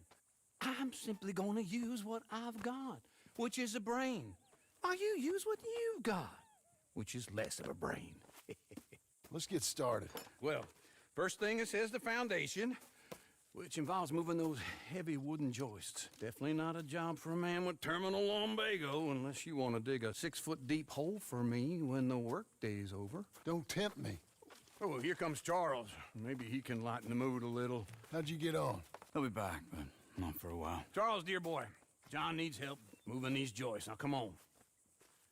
I'm simply going to use what I've got, which is a brain. While you use what you've got, which is less of a brain. Let's get started. Well, first thing it says the foundation, which involves moving those heavy wooden joists. Definitely not a job for a man with terminal lumbago, unless you want to dig a 6-foot deep hole for me when the workday's over. Don't tempt me. Oh, well, here comes Charles. Maybe he can lighten the mood a little. How'd you get on? He'll be back, but not for a while. Charles, dear boy, John needs help moving these joists. Now, come on.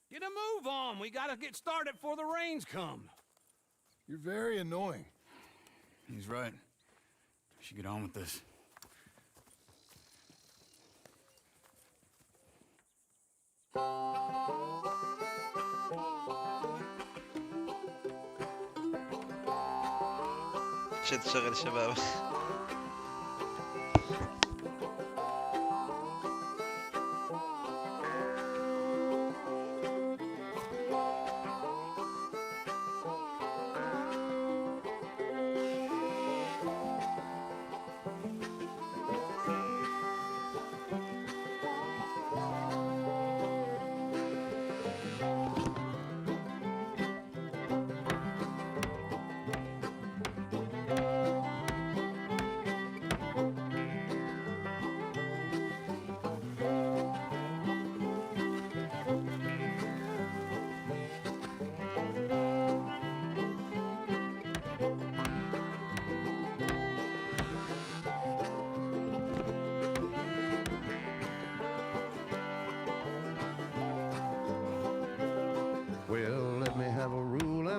Get a move on. We gotta get started before the rains come. You're very annoying. He's right. We should get on with this. شد شغل شباب.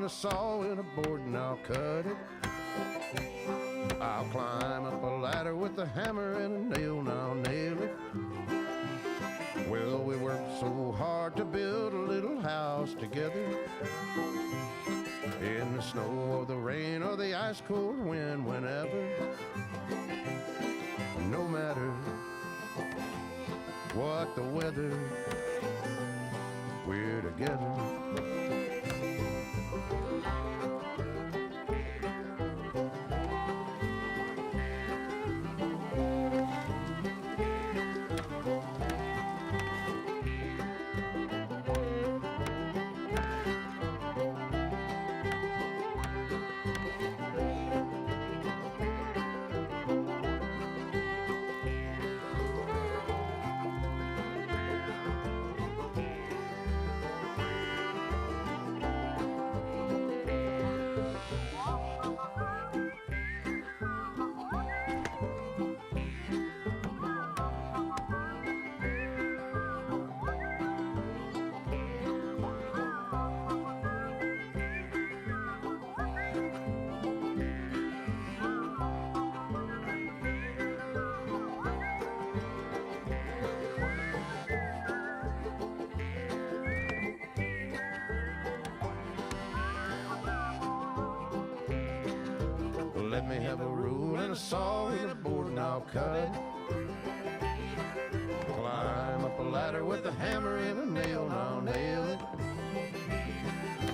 Saw and a board and I'll cut it. I'll climb up a ladder with a hammer and a nail and I'll nail it. Well, we worked so hard to build a little house together. In the snow or the rain or the ice cold wind, whenever. No matter what the weather, we're together. Let me have a rule and a saw and a board and I'll cut it. Climb up a ladder with a hammer and a nail and I'll nail it.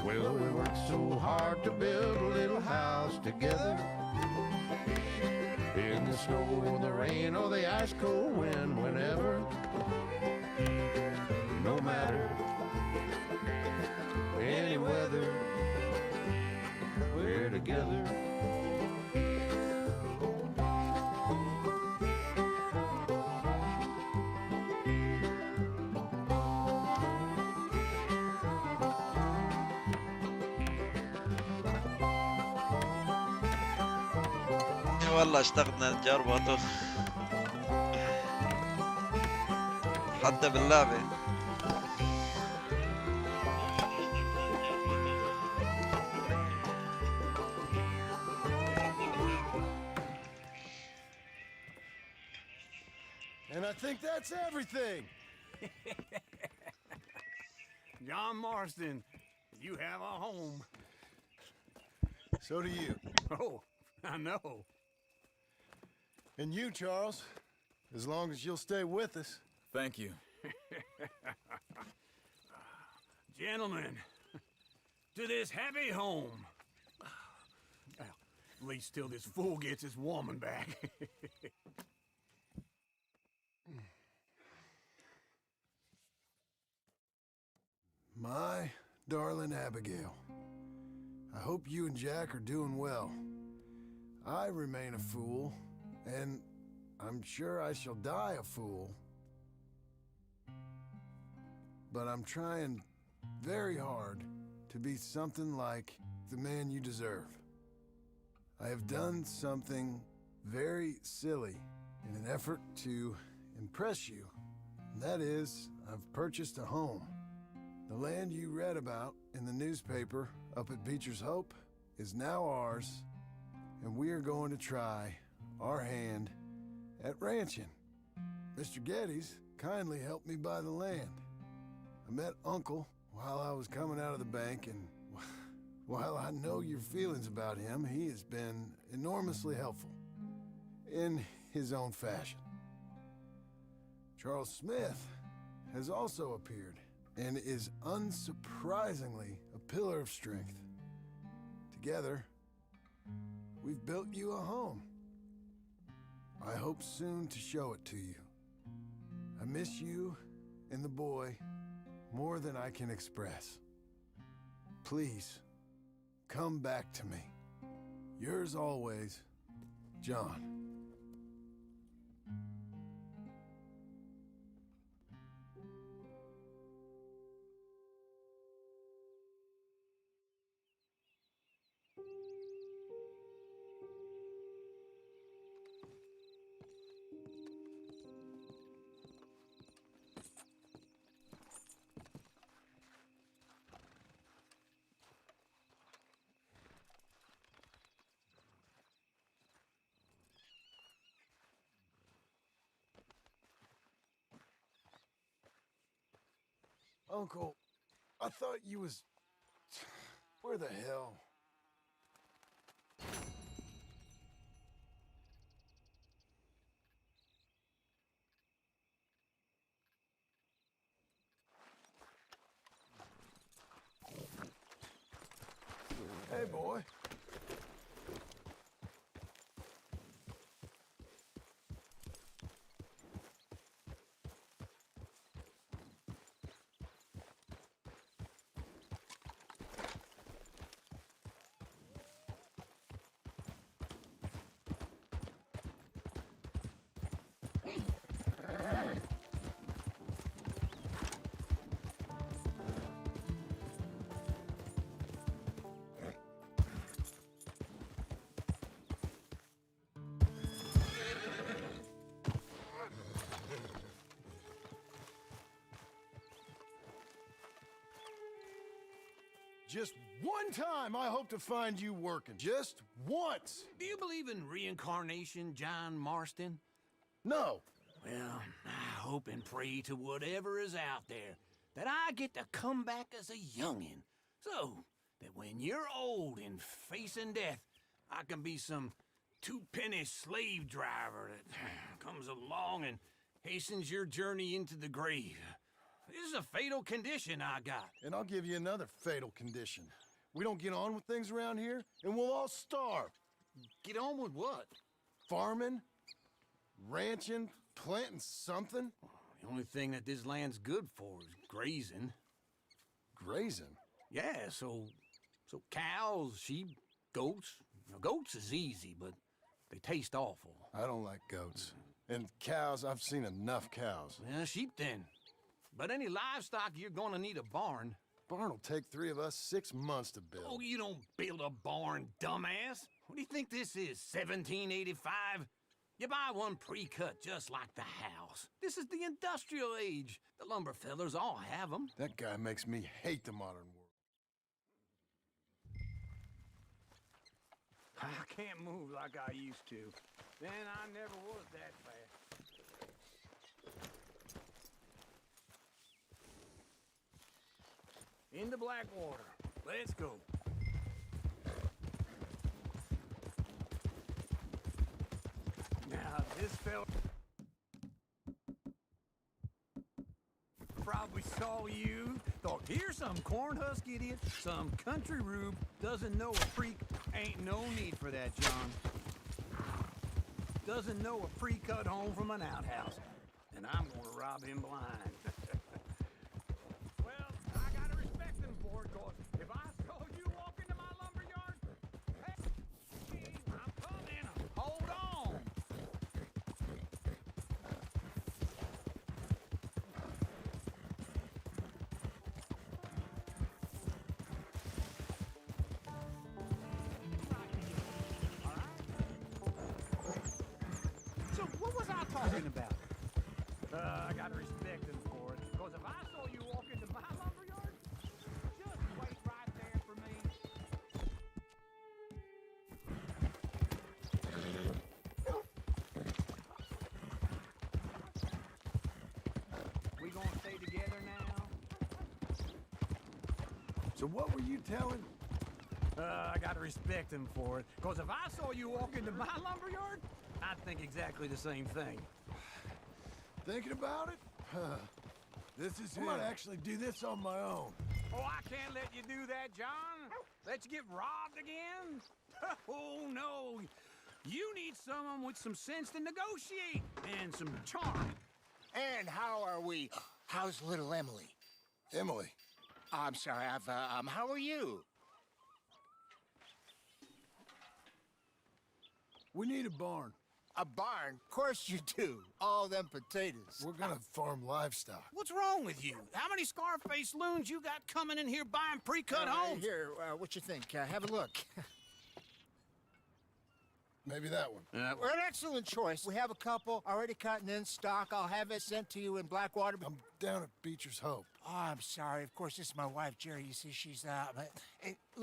Well, we worked so hard to build a little house together. In the snow, or the rain, or the ice cold wind, whenever. No matter any weather, we're together. والله اشتقنا نجربه حتى باللعبة. And I think that's everything. John Marston, you have a home. So do you. Oh, I know. And you, Charles, as long as you'll stay with us. Thank you. Gentlemen, to this happy home. Well, at least till this fool gets his woman back. My darling Abigail, I hope you and Jack are doing well. I remain a fool, and I'm sure I shall die a fool. But I'm trying very hard to be something like the man you deserve. I have done something very silly in an effort to impress you. And that is, I've purchased a home. The land you read about in the newspaper up at Beecher's Hope is now ours, and we are going to try our hand at ranching. Mr. Geddes kindly helped me buy the land. I met Uncle while I was coming out of the bank, and while I know your feelings about him, he has been enormously helpful in his own fashion. Charles Smith has also appeared and is unsurprisingly a pillar of strength. Together, we've built you a home. I hope soon to show it to you. I miss you and the boy more than I can express. Please, come back to me. Yours always, John. Uncle, I thought you was... Where the hell? Hey, boy. Just one time I hope to find you working. Just once. Do you believe in reincarnation, John Marston? No. Well, I hope and pray to whatever is out there that I get to come back as a youngin', so that when you're old and facing death, I can be some two-penny slave driver that comes along and hastens your journey into the grave. This is a fatal condition I got. And I'll give you another fatal condition. We don't get on with things around here, and we'll all starve. Get on with what? Farming, ranching, planting something. The only thing that this land's good for is grazing. Grazing? Yeah, so cows, sheep, goats. Now, goats is easy, but they taste awful. I don't like goats. And cows, I've seen enough cows. Yeah, sheep then. But any livestock, you're gonna need a barn. Barn will take 3 of us 6 months to build. Oh, you don't build a barn, dumbass. What do you think this is, 1785? You buy one pre-cut just like the house. This is the industrial age. The lumber fellers all have them. That guy makes me hate the modern world. I can't move like I used to. Then I never was that fast. Into Blackwater. Let's go. Now, this fella probably saw you, thought, here's some cornhusk idiot, some country rube, doesn't know a freak. Ain't no need for that, John. Doesn't know a pre-cut home from an outhouse. And I'm gonna rob him blind. Well, I gotta respect him for it, cause if I saw you walk into my lumber yard, hey, I'm coming. Hold on. So what was I talking about? I gotta respect him for it, because if I saw you walk into my lumber yard, just wait right there for me. We gonna stay together now? So what were you telling? I gotta respect him for it, because if I saw you walk into my lumber yard, I'd think exactly the same thing. Thinking about it? This is I might actually do this on my own. Oh, I can't let you do that, John. Let you get robbed again? Oh, no. You need someone with some sense to negotiate and some charm. And how are we? How's little Emily? Emily? I'm sorry, how are you? We need a barn. A barn? Of course you do. All them potatoes. We're gonna farm livestock. What's wrong with you? How many Scarface loons you got coming in here buying pre-cut homes? Here, what you think? Have a look. Maybe that one. Well, an excellent choice. We have a couple already cut and in stock. I'll have it sent to you in Blackwater. I'm down at Beecher's Hope. Oh, I'm sorry. Of course, this is my wife, Jerry. You see, she's but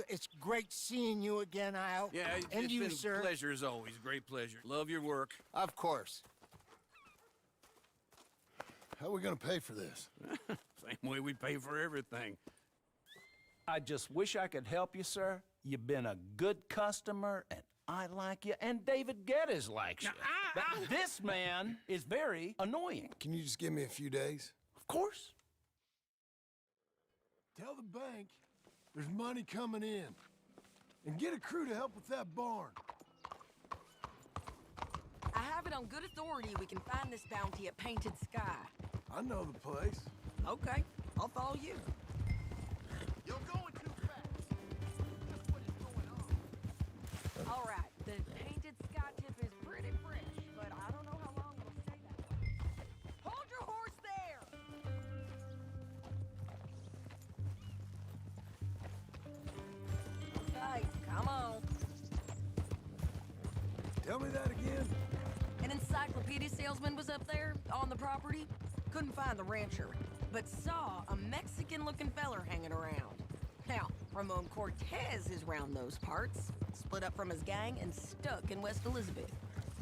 it's great seeing you again, Al. Yeah, and it's you, been sir. a pleasure as always. Great pleasure. Love your work. Of course. How are we gonna pay for this? Same way we pay for everything. I just wish I could help you, sir. You've been a good customer, and I like you, and David Geddes likes you. But this man is very annoying. Can you just give me a few days? Of course. Tell the bank there's money coming in. And get a crew to help with that barn. I have it on good authority we can find this bounty at Painted Sky. I know the place. Okay, I'll follow you. You're going too fast. Just what is going on? All right, the Painted Sky tip is pretty fresh, but I don't know how long it'll stay that way. Hold your horse there! Okay, come on. Tell me that again. An encyclopedia salesman was up there on the property. Couldn't find the rancher, but saw a Mexican-looking feller hanging around. Now, Ramon Cortez is round those parts, split up from his gang and stuck in West Elizabeth.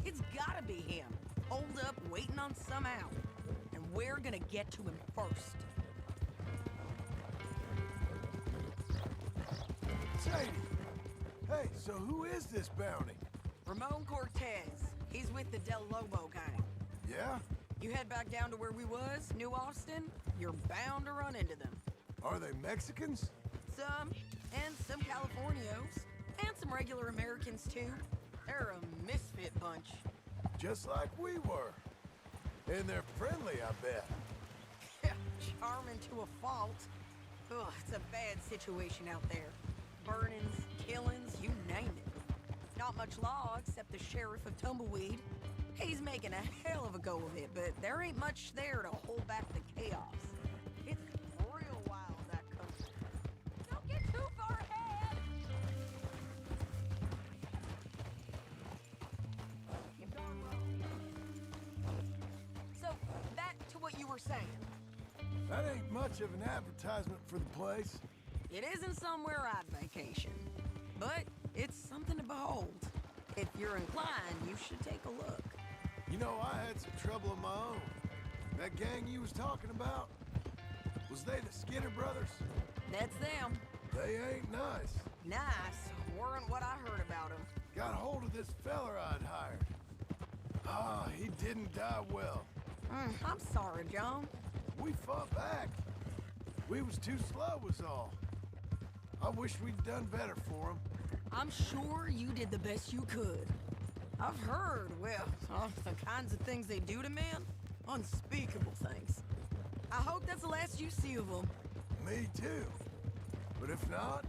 It's gotta be him, holed up waiting on some out. And we're gonna get to him first. Sadie! Hey, so who is this bounty? Ramon Cortez. He's with the Del Lobo gang. Yeah? You head back down to where we was, New Austin, you're bound to run into them. Are they Mexicans? Some, and some Californios, and some regular Americans too. They're a misfit bunch. Just like we were. And they're friendly, I bet. Charming to a fault. Ugh, it's a bad situation out there. Burnings, killings, you name it. Not much law except the sheriff of Tumbleweed. He's making a hell of a go of it, but there ain't much there to hold back the chaos. It's real wild, that country. Don't get too far ahead! Keep going, bro. So, back to what you were saying. That ain't much of an advertisement for the place. It isn't somewhere I'd vacation, but it's something to behold. If you're inclined, you should take a look. You know, I had some trouble of my own. That gang you was talking about, was they the Skinner brothers? That's them. They ain't nice. Nice weren't what I heard about them. Got hold of this feller I'd hired. Ah, he didn't die well. I'm sorry, John. We fought back. We was too slow was all. I wish we'd done better for him. I'm sure you did the best you could. I've heard, well, the kinds of things they do to men. Unspeakable things. I hope that's the last you see of them. Me too. But if not,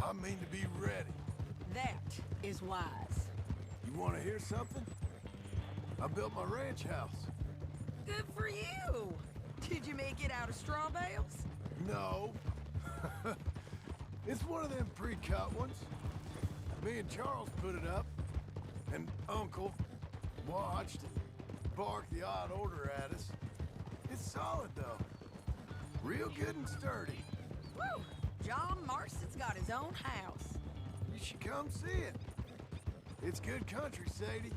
I mean to be ready. That is wise. You want to hear something? I built my ranch house. Good for you. Did you make it out of straw bales? No. It's one of them pre-cut ones. Me and Charles put it up, and Uncle watched it bark the odd order at us. It's solid, though. Real good and sturdy. Woo! John Marston's got his own house. You should come see it. It's good country, Sadie,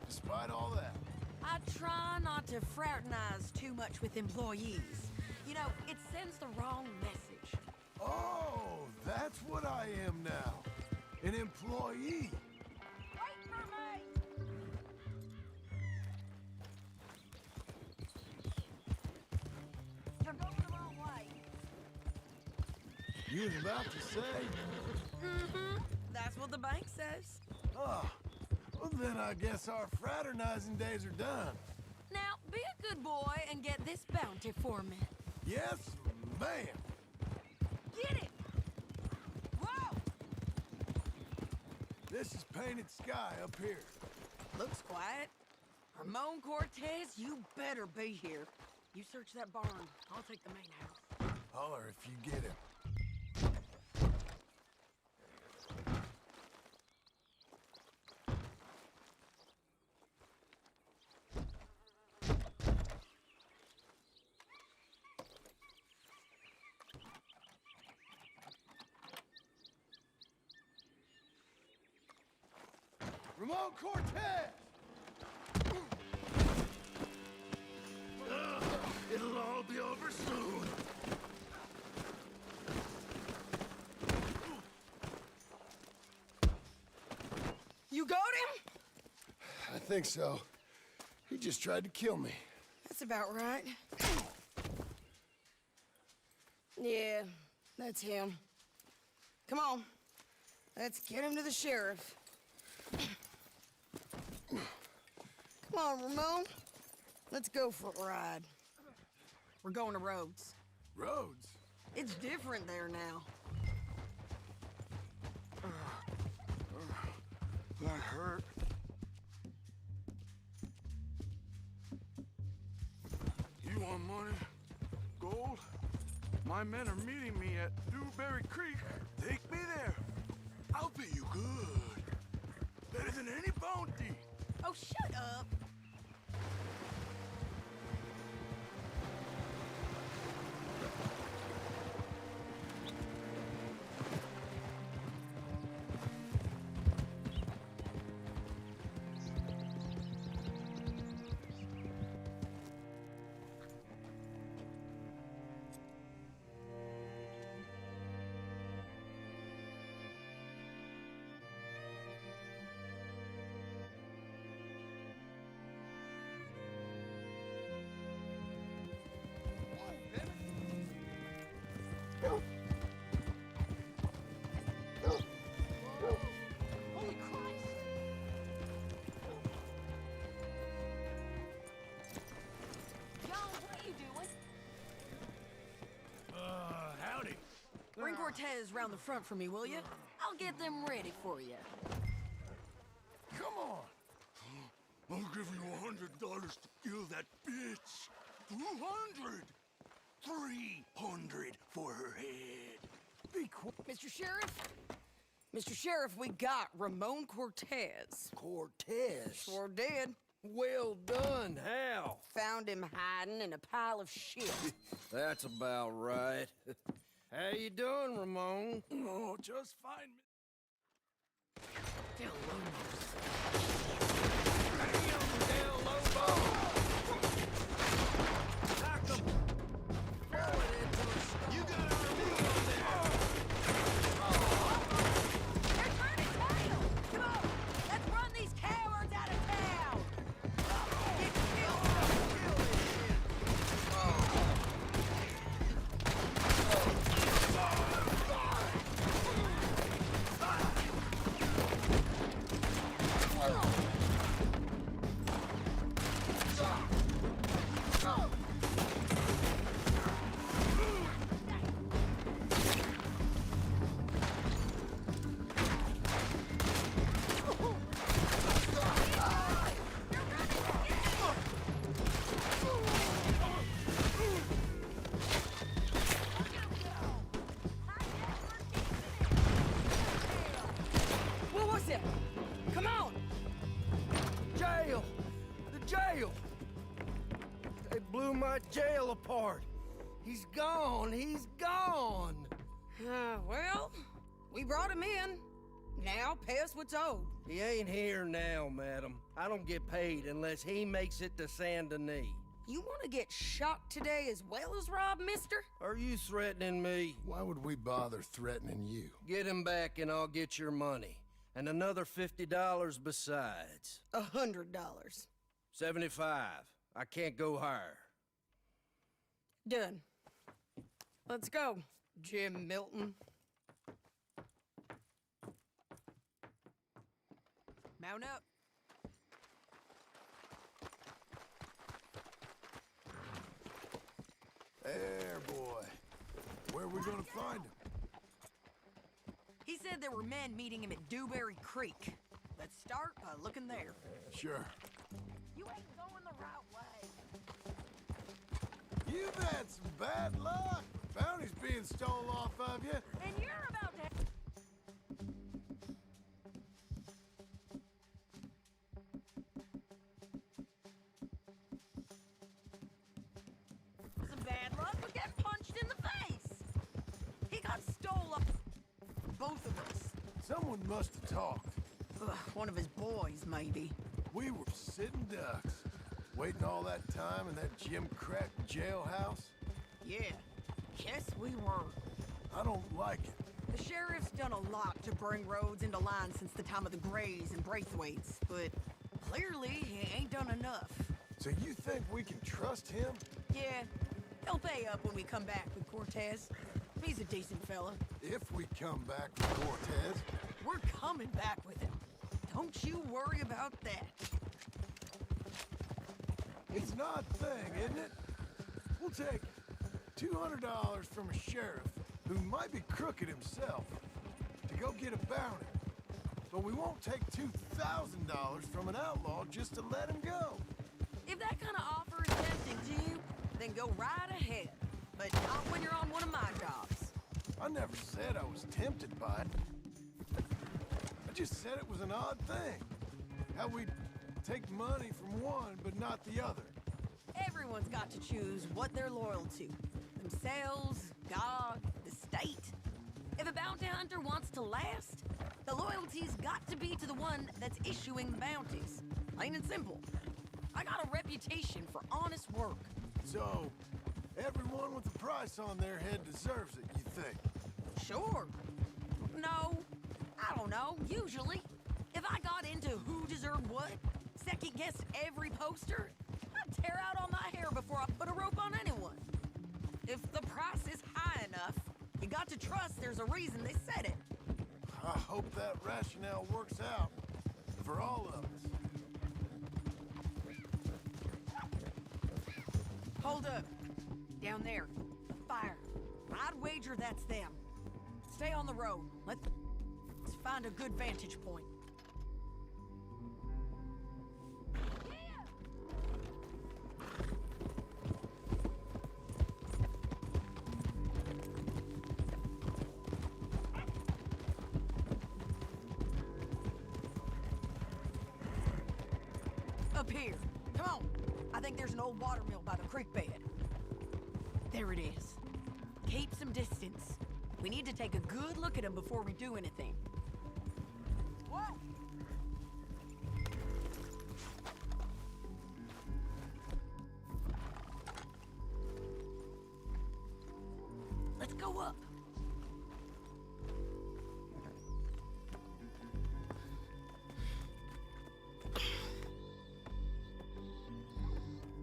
despite all that. I try not to fraternize too much with employees. You know, it sends the wrong message. Oh, that's what I am now. An employee. Wait for me! You're going the wrong way. You was about to say? That's what the bank says. Oh, well then I guess our fraternizing days are done. Now, be a good boy and get this bounty for me. Yes, ma'am. Get it! Whoa! This is painted sky up here. Looks quiet. Ramon Cortez, you better be here. You search that barn. I'll take the main house. Holler if you get him. Ramon Cortez! It'll all be over soon. You got him? I think so. He just tried to kill me. That's about right. Yeah, that's him. Come on. Let's get him to the sheriff. Come on, Ramon. Let's go for a ride. We're going to Rhodes. Rhodes? It's different there now. That hurt. You want money? Gold? My men are meeting me at Dewberry Creek. Take me there. I'll pay you good. Better than any bounty. Oh, shut up. Cortez round the front for me, will you? I'll get them ready for you. Come on. I'll give you $100 to kill that bitch. 200. 300 for her head. Be quick. Mr. Sheriff? Mr. Sheriff, we got Ramon Cortez. Cortez? Sure did. Well done. How? Found him hiding in a pile of shit. That's about right. How you doing, Ramon? Oh, just fine. Del Come on! Jail! The jail! They blew my jail apart. He's gone. He's gone. Well, we brought him in. Now pay us what's owed. He ain't here now, madam. I don't get paid unless he makes it to Saint Denis. You want to get shot today as well as Rob, mister? Are you threatening me? Why would we bother threatening you? Get him back and I'll get your money. And another $50 besides. $100. 75. I can't go higher. Done. Let's go, Jim Milton. Mount up. There, boy. Where are we gonna find him? He said there were men meeting him at Dewberry Creek. Let's start by looking there. Sure. You ain't going the right way. You've had some bad luck. Bounty's being stolen off of you. And you're about to... Some bad luck, but get punched in the face. He got stolen. Both of us. Someone must have talked. One of his boys, maybe. We were sitting ducks, waiting all that time in that Jim Crack jailhouse. Yeah, yes we were. I don't like it. The sheriff's done a lot to bring roads into line since the time of the Grays and Braithwaites, but clearly he ain't done enough. So you think we can trust him? Yeah, he'll pay up when we come back with Cortez. He's a decent fella. If we come back with Cortez. We're coming back with him. Don't you worry about that. It's an odd thing, isn't it? We'll take $200 from a sheriff who might be crooked himself to go get a bounty. But we won't take $2,000 from an outlaw just to let him go. If that kind of offer is tempting to you, then go right ahead. But not when you're on one of my jobs. I never said I was tempted by it. I just said it was an odd thing. How we'd take money from one, but not the other. Everyone's got to choose what they're loyal to. Themselves, God, the state. If a bounty hunter wants to last, the loyalty's got to be to the one that's issuing the bounties. Plain and simple. I got a reputation for honest work. So, everyone with a price on their head deserves it, you think? Sure. No, I don't know, usually. If I got into who deserved what, second-guessed every poster, I'd tear out all my hair before I put a rope on anyone. If the price is high enough, you got to trust there's a reason they said it. I hope that rationale works out for all of us. Hold up. Down there. The fire. I'd wager that's them. stay on the road. Let's find a good vantage point. Up here. Come on. I think there's an old water mill by the creek bed. There it is. Keep some distance. We need to take a good look at him before we do anything. What? Let's go up.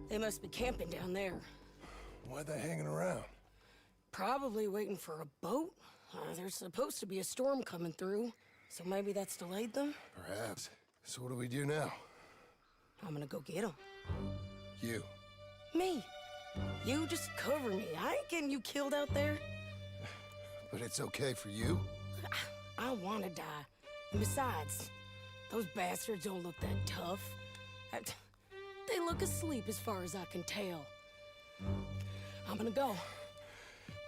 They must be camping down there. Why are they hanging around? Probably waiting for a boat. There's supposed to be a storm coming through, so maybe that's delayed them? Perhaps. So what do we do now? I'm gonna go get them. You. Me. You just cover me. I ain't getting you killed out there. But it's okay for you? I wanna die. And besides, those bastards don't look that tough. They look asleep as far as I can tell. I'm gonna go.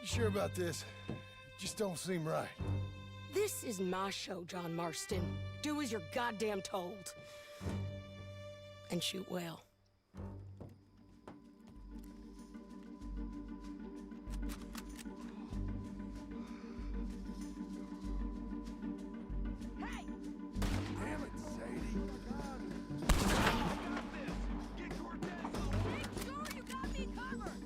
You sure about this? Just don't seem right. This is my show, John Marston. Do as you're goddamn told. And shoot well. Hey! Damn it, Sadie. Make sure you got me covered!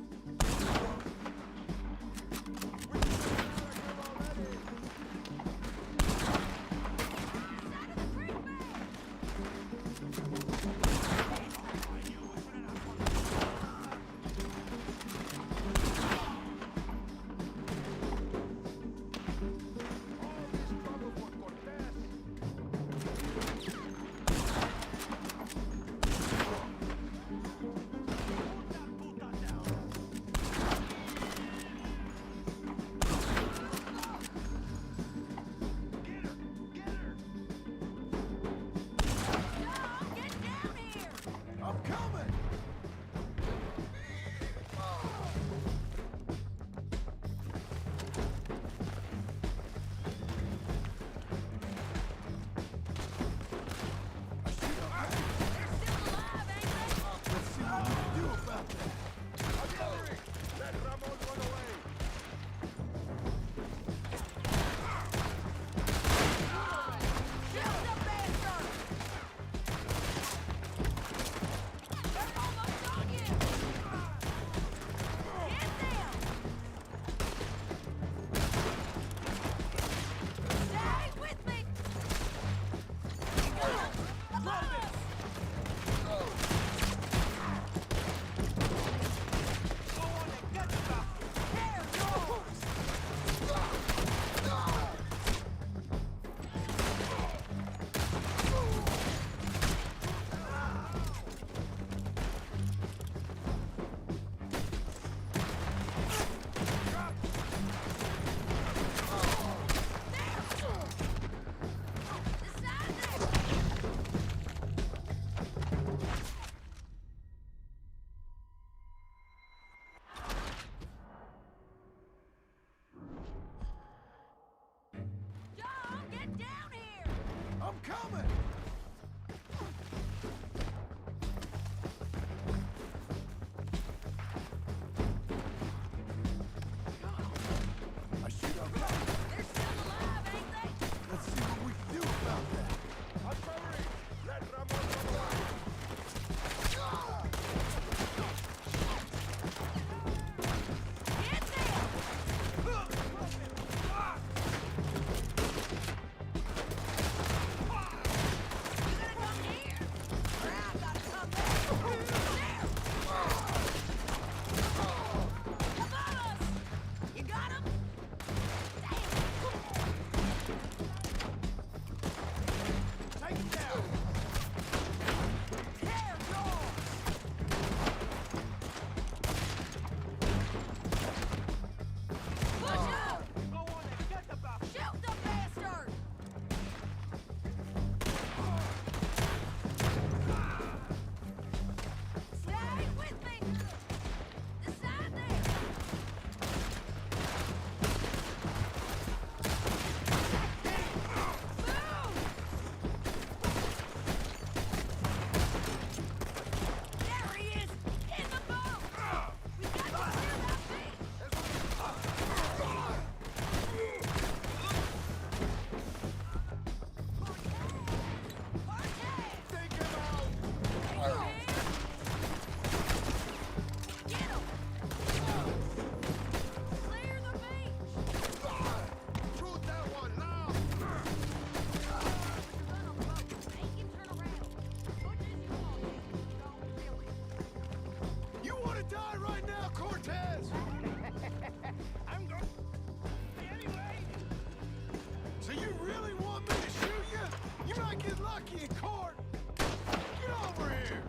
lucky in court! Get over here!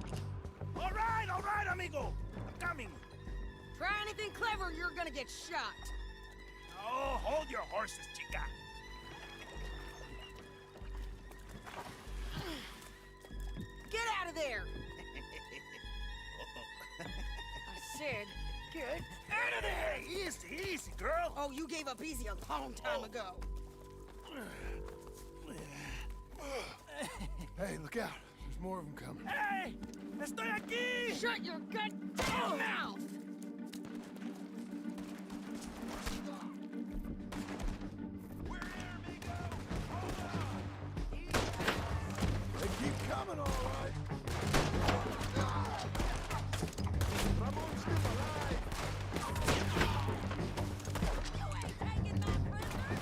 All right, amigo. I'm coming. Try anything clever, you're gonna get shot. Oh, hold your horses, chica. Get out of there! I said, get Out of there! Easy, easy, girl. Oh, you gave up easy a long time ago. Hey, look out. There's more of them coming. Hey! Estoy aquí! Shut your goddamn mouth! They keep coming, all right. Ramon's still alive. You ain't taking my prisoner!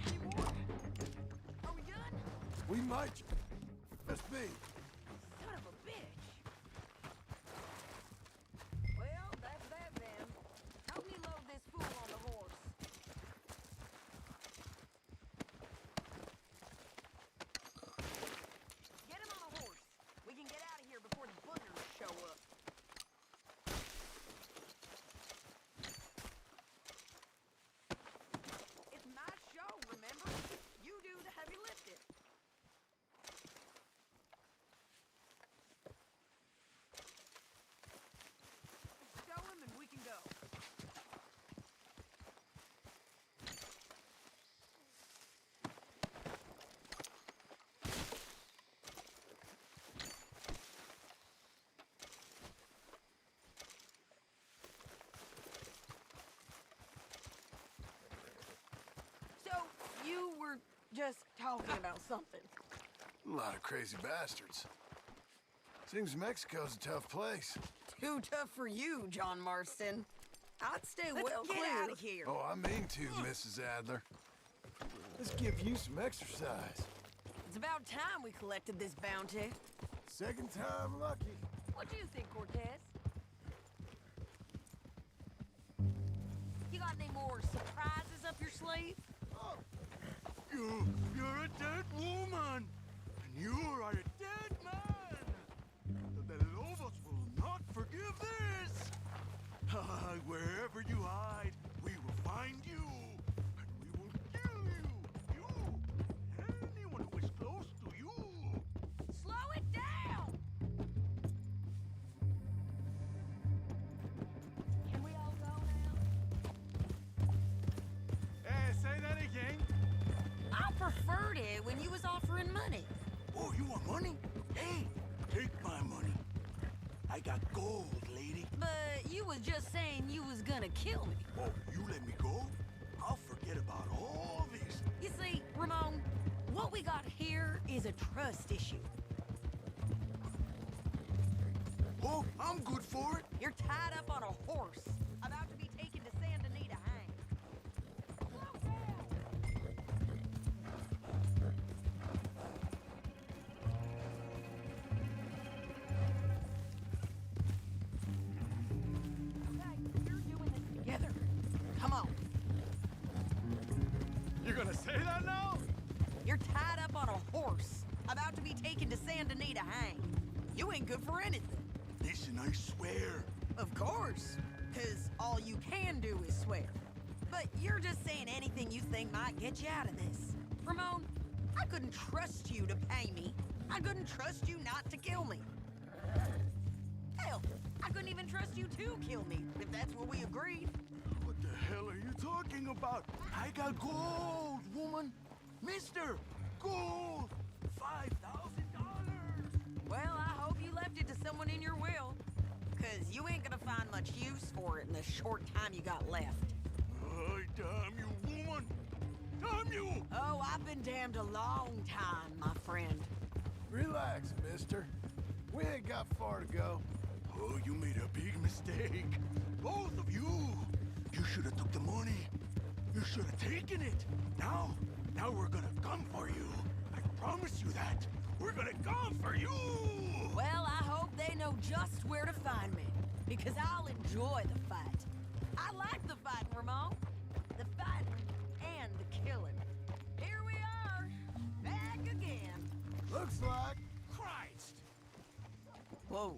Any more? Are we done? We might. Let's be. Son of a bitch! Well, that's that then. Help me load this fool on the horse. Get him on a horse. We can get out of here before the boogers show up. It's my show, remember? You do the heavy lifting. Show him and we can go. So, you were just talking about something. A lot of crazy bastards. Seems Mexico's a tough place. Too tough for you, John Marston. I'd stay Let's well get clear. out of here. Oh, I mean to, Mrs. Adler. Let's give you some exercise. It's about time we collected this bounty. Second time lucky. What do you think, Cortez? You got any more surprises up your sleeve? You're a dead woman, and you are a dead man. The Lobos will not forgive this. Wherever you hide, we will find you, and we will kill you. You, anyone who is close to you. Slow it down! Can we all go now? Hey, say that again. I preferred it when you was offering money. Oh, you want money? Hey, take my money. I got gold, lady. But you was just saying you was gonna kill me. Oh, you let me go? I'll forget about all this. You see, Ramon, what we got here is a trust issue. Oh, I'm good for it. You're tied up on a horse, about to be taken to San Denis to hang. Slow down! Okay, you're doing this together. Come on. You're gonna say that now? You're tied up on a horse, about to be taken to San Denis to hang. You ain't good for anything. Listen, I swear. Of course, because all you can do is swear. But you're just saying anything you think might get you out of this. Ramon, I couldn't trust you to pay me. I couldn't trust you not to kill me. Hell, I couldn't even trust you to kill me, if that's what we agreed. What the hell are you talking about? I got gold, woman. Mister, gold. $5,000. Well, I hope you left it to someone in your will. Because you ain't gonna find much use for it in the short time you got left. Oh, damn you, woman. Damn you. Oh, I've been damned a long time, my friend. Relax, mister. We ain't got far to go. Oh, you made a big mistake. Both of you. You should have took the money. You should have taken it. Now we're gonna come for you. I promise you that. We're gonna come for you. Well, I hope they know just where to find me. Because I'll enjoy the fight. I like the fight, Ramon. The killing. Here we are, back again. Looks like. Christ! Whoa.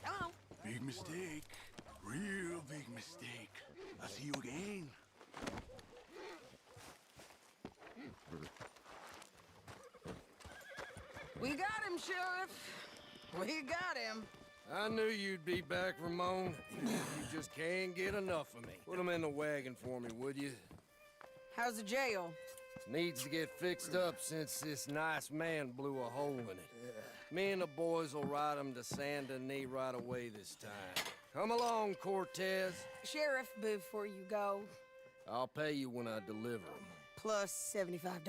Come on. Big mistake. Real big mistake. I'll see you again. We got him, Sheriff. We got him. I knew you'd be back, Ramon. You just can't get enough of me. Put him in the wagon for me, would you? How's the jail? Needs to get fixed up since this nice man blew a hole in it. Me and the boys will ride him to Saint Denis right away this time. Come along, Cortez. Sheriff, before you go, I'll pay you when I deliver him. plus $75.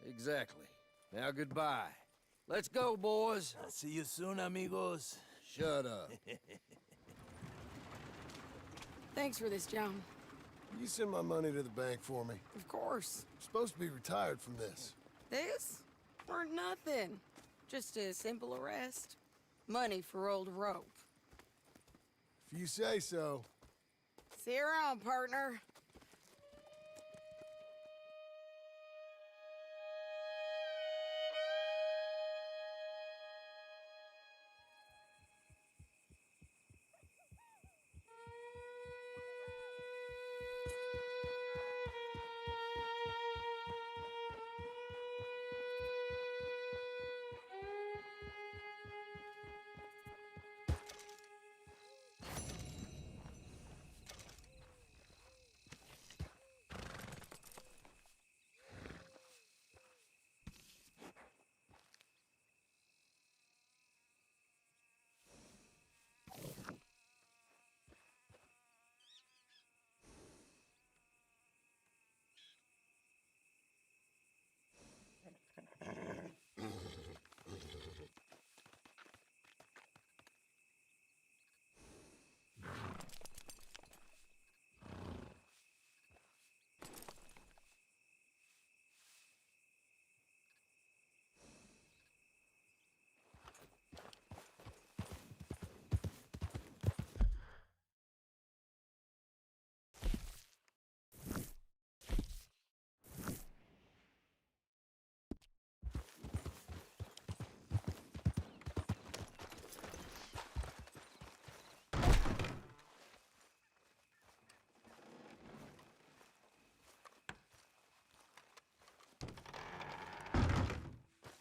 Exactly. Now goodbye. Let's go, boys. I'll see you soon, amigos. Shut up. Thanks for this, John. You send my money to the bank for me. Of course. I'm supposed to be retired from this. This? Or nothing. Just a simple arrest. Money for old rope. If you say so. See you around, partner.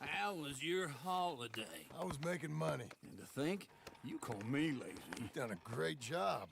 How was your holiday? I was making money. And to think, you call me lazy. You've done a great job.